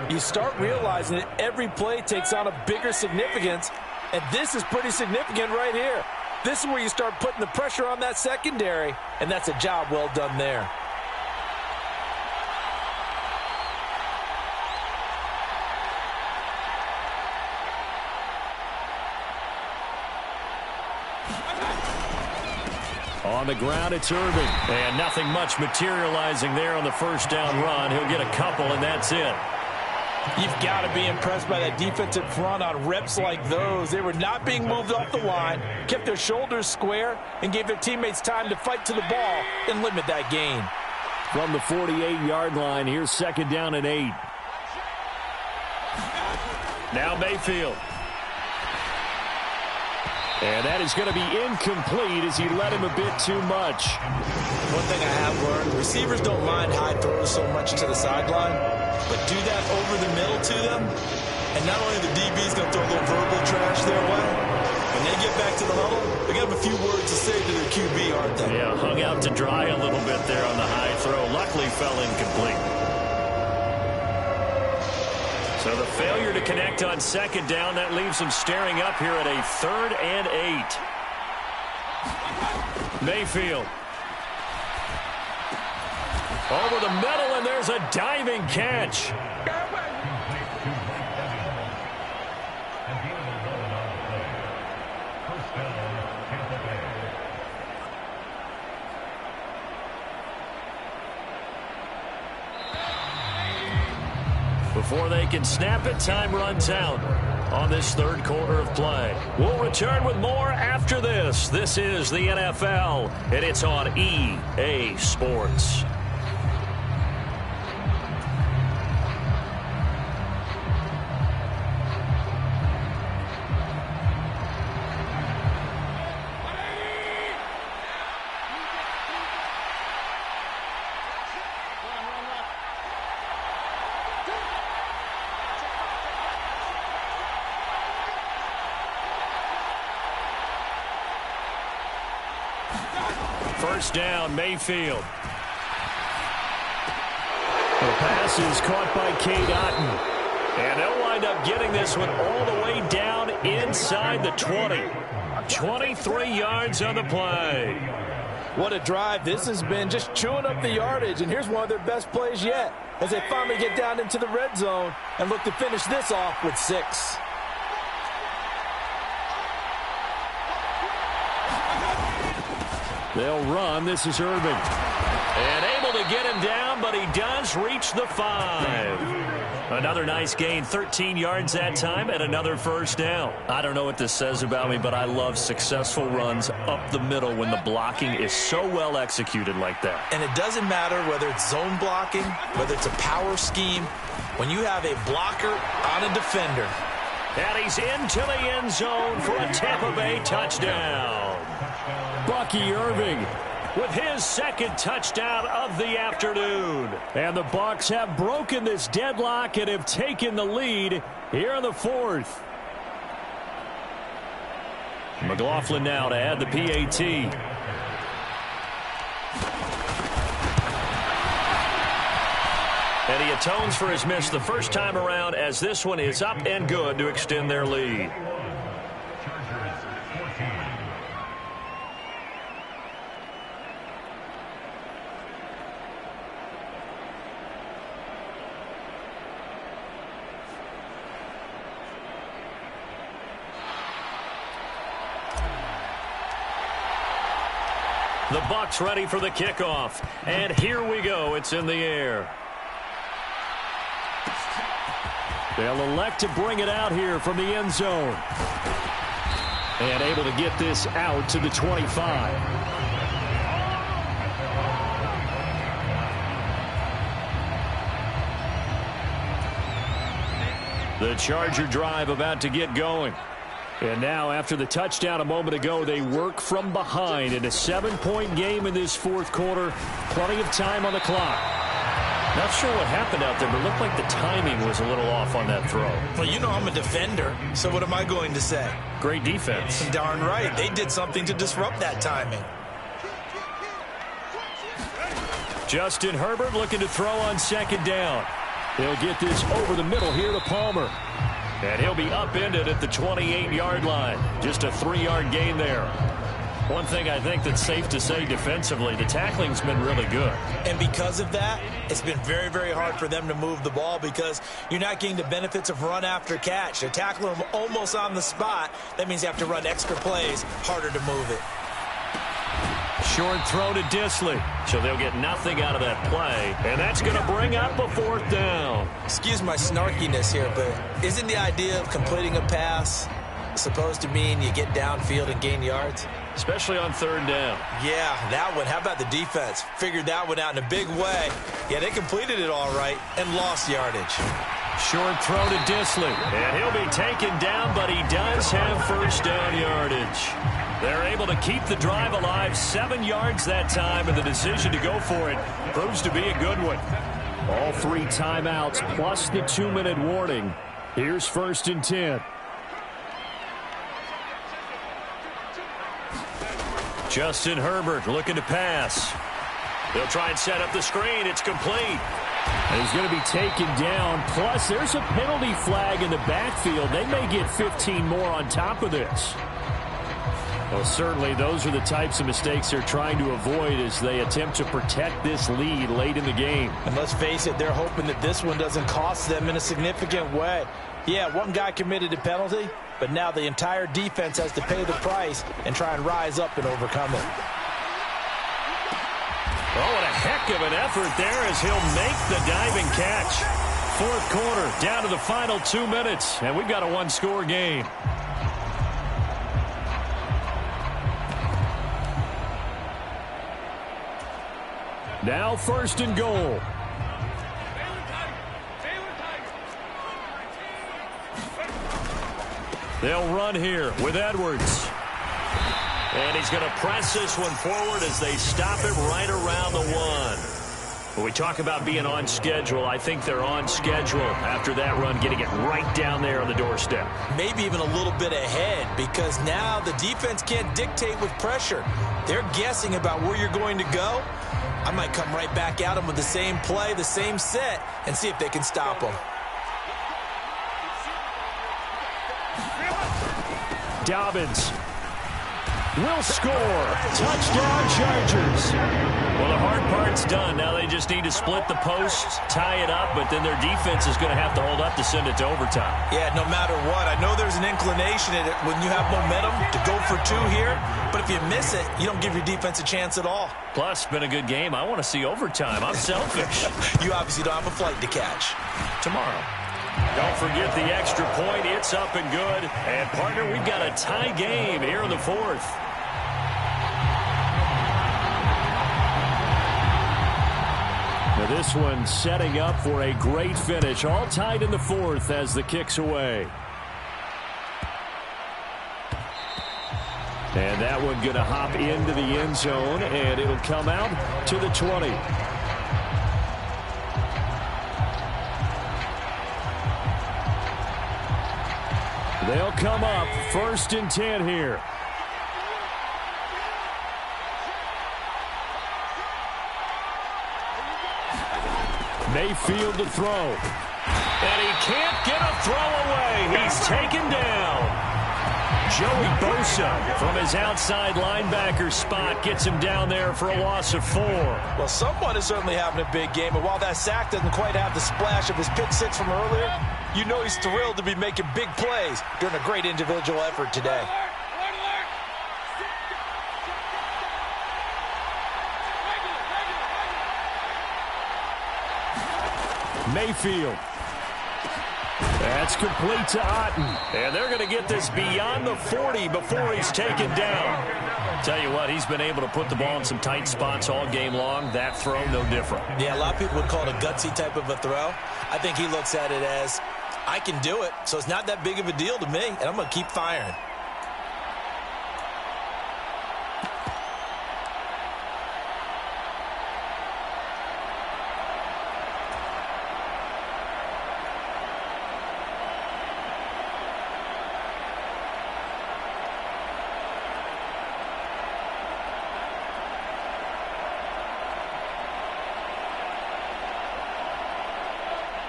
you start realizing that every play takes on a bigger significance, and this is pretty significant right here. This is where you start putting the pressure on that secondary, and that's a job well done there. On the ground, it's Irving. And nothing much materializing there on the first down run. He'll get a couple, and that's it. You've got to be impressed by that defensive front on reps like those. They were not being moved off the line, kept their shoulders square, and gave their teammates time to fight to the ball and limit that gain. From the 48-yard line, here's second down and 8. Now Mayfield. And that is going to be incomplete as he led him a bit too much. One thing I have learned, receivers don't mind high throws so much to the sideline, but do that over the middle to them, and not only the DB's going to throw a little verbal trash their way, when they get back to the huddle, they're going to have a few words to say to their QB, aren't they? Yeah, hung out to dry a little bit there on the high throw. Luckily fell incomplete. So the failure to connect on second down, that leaves him staring up here at a 3rd and 8. Mayfield. Over the middle, and there's a diving catch. Before they can snap it, time runs out on this third quarter of play. We'll return with more after this. This is the NFL, and it's on EA Sports. First down, Mayfield. The pass is caught by Cade Otton. And they'll wind up getting this one all the way down inside the 20. 23 yards on the play. What a drive this has been, just chewing up the yardage. And here's one of their best plays yet as they finally get down into the red zone and look to finish this off with 6. They'll run. This is Irving. And able to get him down, but he does reach the 5. Another nice gain, 13 yards that time, and another first down. I don't know what this says about me, but I love successful runs up the middle when the blocking is so well executed like that. And it doesn't matter whether it's zone blocking, whether it's a power scheme, when you have a blocker on a defender. And he's into the end zone for a Tampa Bay touchdown. Bucky Irving with his second touchdown of the afternoon. And the Bucs have broken this deadlock and have taken the lead here in the 4th. McLaughlin now to add the PAT. And he atones for his miss the first time around as this one is up and good to extend their lead. The Bucs ready for the kickoff. And here we go. It's in the air. They'll elect to bring it out here from the end zone. And able to get this out to the 25. The Charger drive about to get going. And now, after the touchdown a moment ago, they work from behind in a 7-point game in this 4th quarter. Plenty of time on the clock. Not sure what happened out there, but it looked like the timing was a little off on that throw. Well, you know I'm a defender, so what am I going to say? Great defense. Darn right. They did something to disrupt that timing. Justin Herbert looking to throw on second down. He'll get this over the middle here to Palmer. And he'll be upended at the 28-yard line. Just a 3-yard gain there. One thing I think that's safe to say defensively, the tackling's been really good. And because of that, it's been very, very hard for them to move the ball because you're not getting the benefits of run after catch. They're tackling them almost on the spot. That means you have to run extra plays, harder to move it. Short throw to Disley. So they'll get nothing out of that play. And that's going to bring up a 4th down. Excuse my snarkiness here, but isn't the idea of completing a pass supposed to mean you get downfield and gain yards? Especially on 3rd down. Yeah, that one. How about the defense? Figured that one out in a big way. Yeah, they completed it all right and lost yardage. Short throw to Disley. And he'll be taken down, but he does have 1st down yardage. They're able to keep the drive alive, 7 yards that time, and the decision to go for it proves to be a good one. All 3 timeouts plus the 2-minute warning. Here's 1st and 10. Justin Herbert looking to pass. They'll try and set up the screen. It's complete. And he's going to be taken down. Plus, there's a penalty flag in the backfield. They may get 15 more on top of this. Well, certainly those are the types of mistakes they're trying to avoid as they attempt to protect this lead late in the game. And let's face it, they're hoping that this one doesn't cost them in a significant way. Yeah, one guy committed a penalty, but now the entire defense has to pay the price and try and rise up and overcome it. Oh, what a heck of an effort there as he'll make the diving catch. 4th quarter, down to the final 2 minutes, and we've got a 1-score game. Now 1st and goal. They'll run here with Edwards. And he's going to press this one forward as they stop it right around the 1. When we talk about being on schedule, I think they're on schedule after that run, getting it right down there on the doorstep. Maybe even a little bit ahead because now the defense can't dictate with pressure. They're guessing about where you're going to go. I might come right back at them with the same play, the same set, and see if they can stop them. Dobbins will score. Touchdown, Chargers. Well, the hard part's done. Now they just need to split the posts, tie it up, but then their defense is going to have to hold up to send it to overtime. Yeah, no matter what. I know there's an inclination in it when you have momentum to go for 2 here, but if you miss it, you don't give your defense a chance at all. Plus, been a good game. I want to see overtime. I'm selfish. You obviously don't have a flight to catch. Tomorrow. Don't forget the extra point. It's up and good. And, partner, we've got a tie game here in the 4th. Now this one setting up for a great finish. All tied in the 4th as the kick's away. And that one going to hop into the end zone, and it'll come out to the 20. They'll come up 1st and 10 here. Mayfield to throw. And he can't get a throw away. He's taken down. Joey Bosa from his outside linebacker spot gets him down there for a loss of 4. Well, someone is certainly having a big game, and while that sack doesn't quite have the splash of his pick 6 from earlier, you know he's thrilled to be making big plays during a great individual effort today. Mayfield. That's complete to Otten. And they're going to get this beyond the 40 before he's taken down. Tell you what, he's been able to put the ball in some tight spots all game long. That throw, no different. Yeah, a lot of people would call it a gutsy type of a throw. I think he looks at it as, I can do it, so it's not that big of a deal to me, and I'm going to keep firing.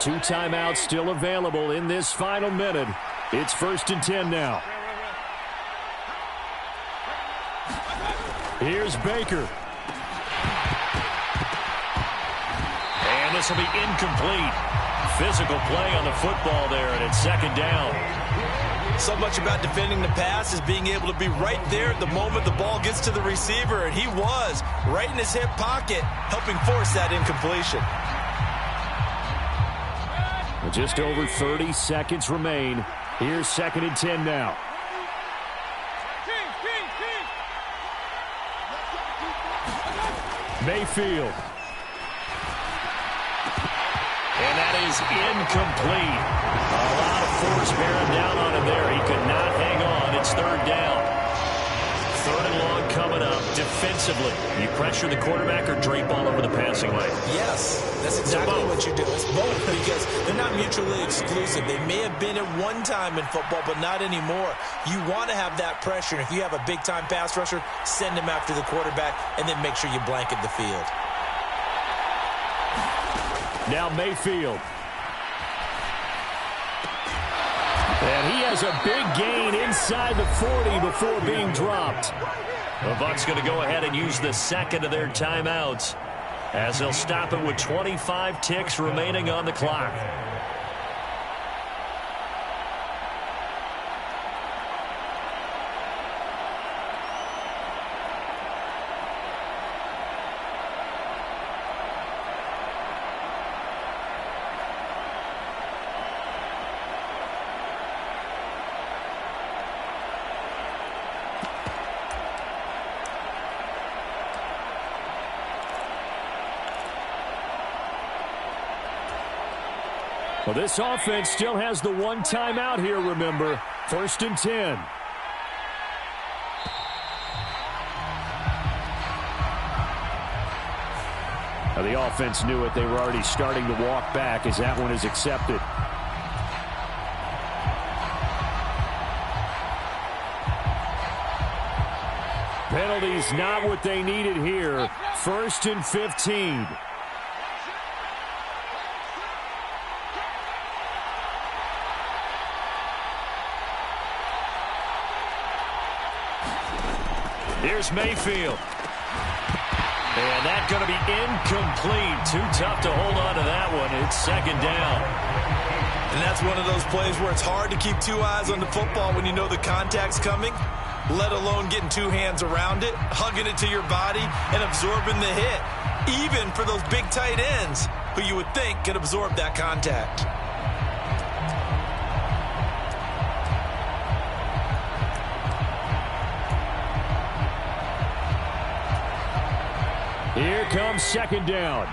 2 timeouts still available in this final minute. It's 1st and 10 now. Here's Baker. And this will be incomplete. Physical play on the football there, and it's 2nd down. So much about defending the pass is being able to be right there at the moment the ball gets to the receiver, and he was right in his hip pocket, helping force that incompletion. Just over 30 seconds remain. Here's 2nd and 10 now. Mayfield. And that is incomplete. A lot of force bearing down on him there. He could not hang on. It's 3rd down. 3rd and long coming up. Defensively, you pressure the quarterback or drape all over the passing lane? Yes, that's exactly what you do. It's both, because they're not mutually exclusive. They may have been at one time in football, but not anymore. You want to have that pressure, and if you have a big-time pass rusher, send him after the quarterback, and then make sure you blanket the field. Now Mayfield. And he has a big gain inside the 40 before being dropped. The Bucs going to go ahead and use the 2nd of their timeouts, as they'll stop it with 25 ticks remaining on the clock. Well, this offense still has the 1 timeout here, remember. 1st and 10. Now, the offense knew it. They were already starting to walk back as that one is accepted. Penalties not what they needed here. 1st and 15. Here's Mayfield. And that's going to be incomplete. Too tough to hold on to that one. It's 2nd down. And that's one of those plays where it's hard to keep 2 eyes on the football when you know the contact's coming, let alone getting 2 hands around it, hugging it to your body, and absorbing the hit. Even for those big tight ends who you would think could absorb that contact. Here comes 2nd down.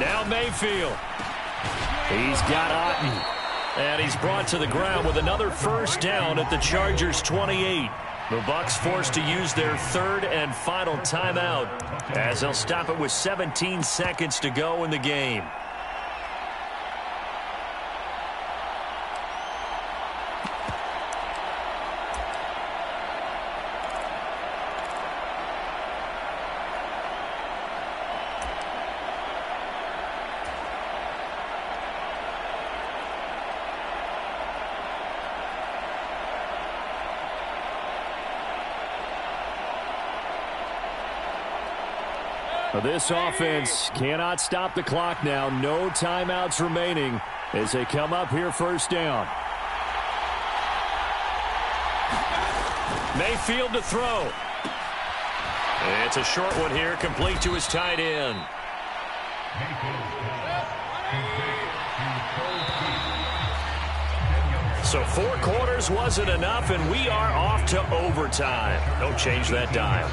Now Mayfield. He's got Otten. And he's brought to the ground with another 1st down at the Chargers' 28. The Bucs forced to use their 3rd and final timeout, as they'll stop it with 17 seconds to go in the game. This offense cannot stop the clock now. No timeouts remaining as they come up here 1st down. Mayfield to throw. It's a short one here, complete to his tight end. So 4 quarters wasn't enough, and we are off to overtime. Don't change that dial.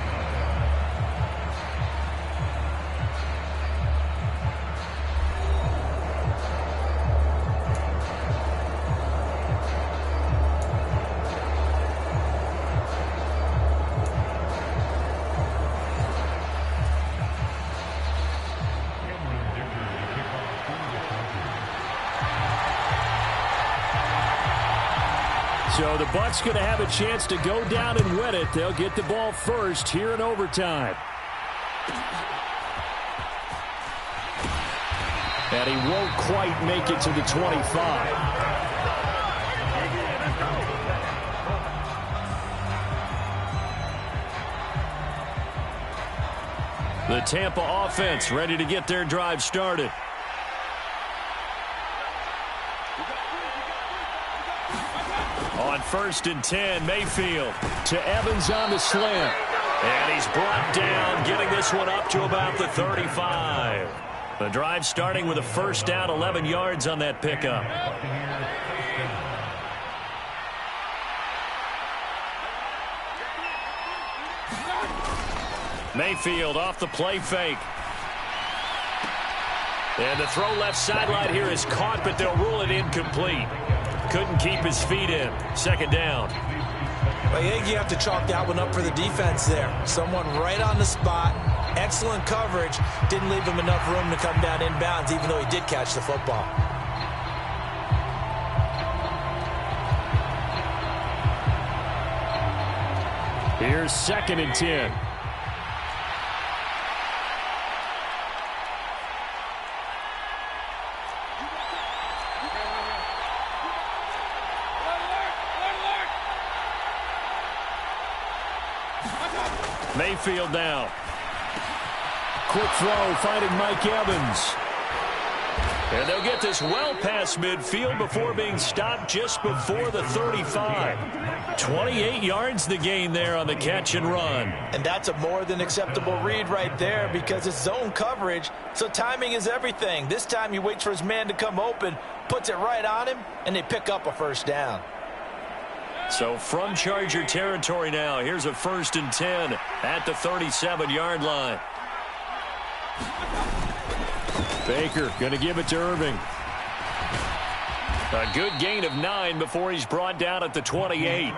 So the Bucs going to have a chance to go down and win it. They'll get the ball first here in overtime. And he won't quite make it to the 25. The Tampa offense ready to get their drive started. On 1st and 10, Mayfield to Evans on the slant. And he's brought down, getting this one up to about the 35. The drive starting with a first down, 11 yards on that pickup. Mayfield off the play fake. And the throw left sideline here is caught, but they'll rule it incomplete. Couldn't keep his feet in. 2nd down. I think you have to chalk that one up for the defense there. Someone right on the spot. Excellent coverage. Didn't leave him enough room to come down inbounds, even though he did catch the football. Here's 2nd and 10. Mayfield now. Quick throw, finding Mike Evans. And they'll get this well past midfield before being stopped just before the 35. 28 yards the gain there on the catch and run. And that's a more than acceptable read right there because it's zone coverage, so timing is everything. This time he waits for his man to come open, puts it right on him, and they pick up a first down. So from Charger territory now, here's a 1st and 10 at the 37-yard line. Baker going to give it to Irving. A good gain of 9 before he's brought down at the 28.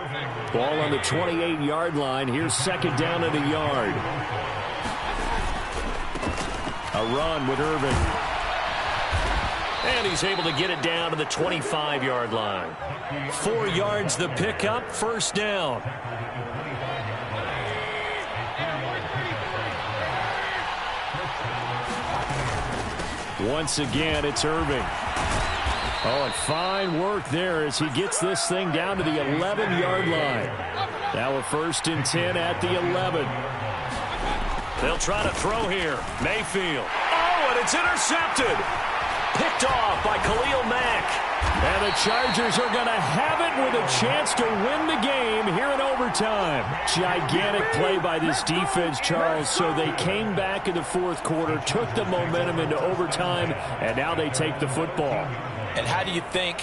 Ball on the 28-yard line. Here's 2nd down and a yard. A run with Irving. And he's able to get it down to the 25-yard line. 4 yards the pickup, 1st down. Once again, it's Irving. Oh, and fine work there as he gets this thing down to the 11-yard line. Now a 1st and 10 at the 11. They'll try to throw here. Mayfield. Oh, and it's intercepted. Picked off by Khalil Mack. And the Chargers are going to have it with a chance to win the game here in overtime. Gigantic play by this defense, Charles. So they came back in the 4th quarter, took the momentum into overtime, and now they take the football. And how do you think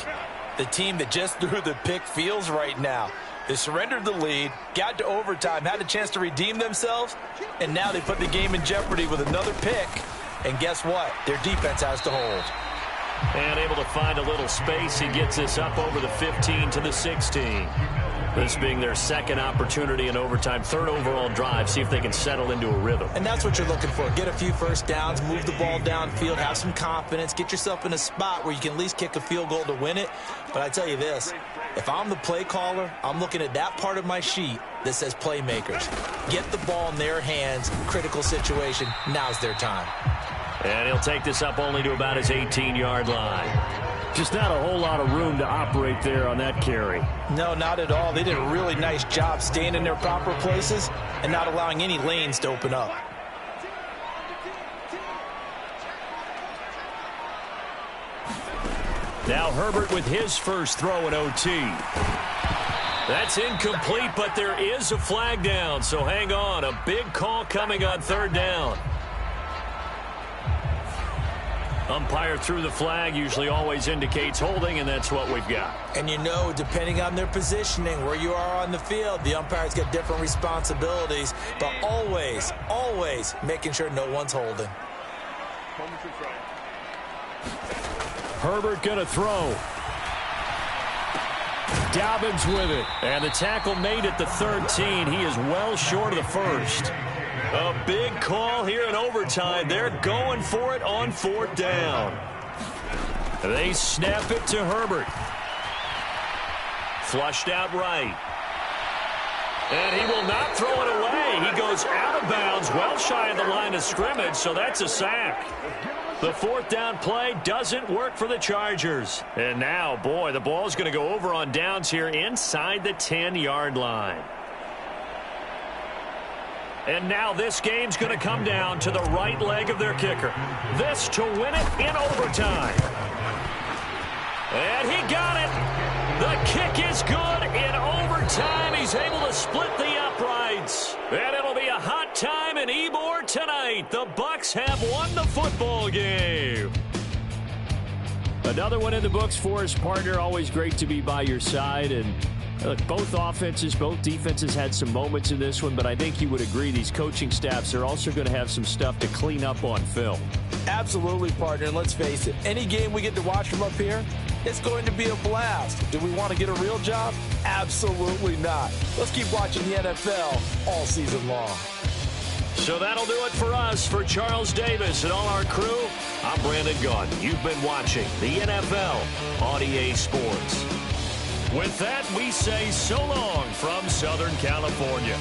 the team that just threw the pick feels right now? They surrendered the lead, got to overtime, had a chance to redeem themselves, and now they put the game in jeopardy with another pick. And guess what? Their defense has to hold. And able to find a little space. He gets this up over the 15 to the 16. This being their 2nd opportunity in overtime, 3rd overall drive. See if they can settle into a rhythm. And that's what you're looking for. Get a few first downs, move the ball downfield, have some confidence, get yourself in a spot where you can at least kick a field goal to win it. But I tell you this, if I'm the play caller, I'm looking at that part of my sheet that says playmakers. Get the ball in their hands, critical situation, now's their time. And he'll take this up only to about his 18-yard line. Just not a whole lot of room to operate there on that carry. No, not at all. They did a really nice job staying in their proper places and not allowing any lanes to open up. Now Herbert with his first throw in OT. That's incomplete, but there is a flag down, so hang on. A big call coming on 3rd down. Umpire threw the flag, usually always indicates holding, and that's what we've got. And you know, depending on their positioning, where you are on the field, the umpires get different responsibilities, but always, always making sure no one's holding. Herbert going to throw. Dobbins with it. And the tackle made at the 13. He is well short of the 1st. A big call here in overtime. They're going for it on 4th down. They snap it to Herbert. Flushed out right. And he will not throw it away. He goes out of bounds, well shy of the line of scrimmage, so that's a sack. The fourth down play doesn't work for the Chargers. And now, boy, the ball's going to go over on downs here inside the 10-yard line. And now this game's going to come down to the right leg of their kicker. This to win it in overtime. And he got it. The kick is good in overtime. He's able to split the uprights. And it'll be a hot time in Ybor tonight. The Bucs have won the football game. Another one in the books for his partner. Always great to be by your side. And look, both offenses, both defenses had some moments in this one, but I think you would agree these coaching staffs are also going to have some stuff to clean up on film. Absolutely, partner. And let's face it, any game we get to watch from up here, it's going to be a blast. Do we want to get a real job? Absolutely not. Let's keep watching the NFL all season long. So that'll do it for us. For Charles Davis and all our crew, I'm Brandon Gaudin. You've been watching the NFL on EA Sports. With that, we say so long from Southern California.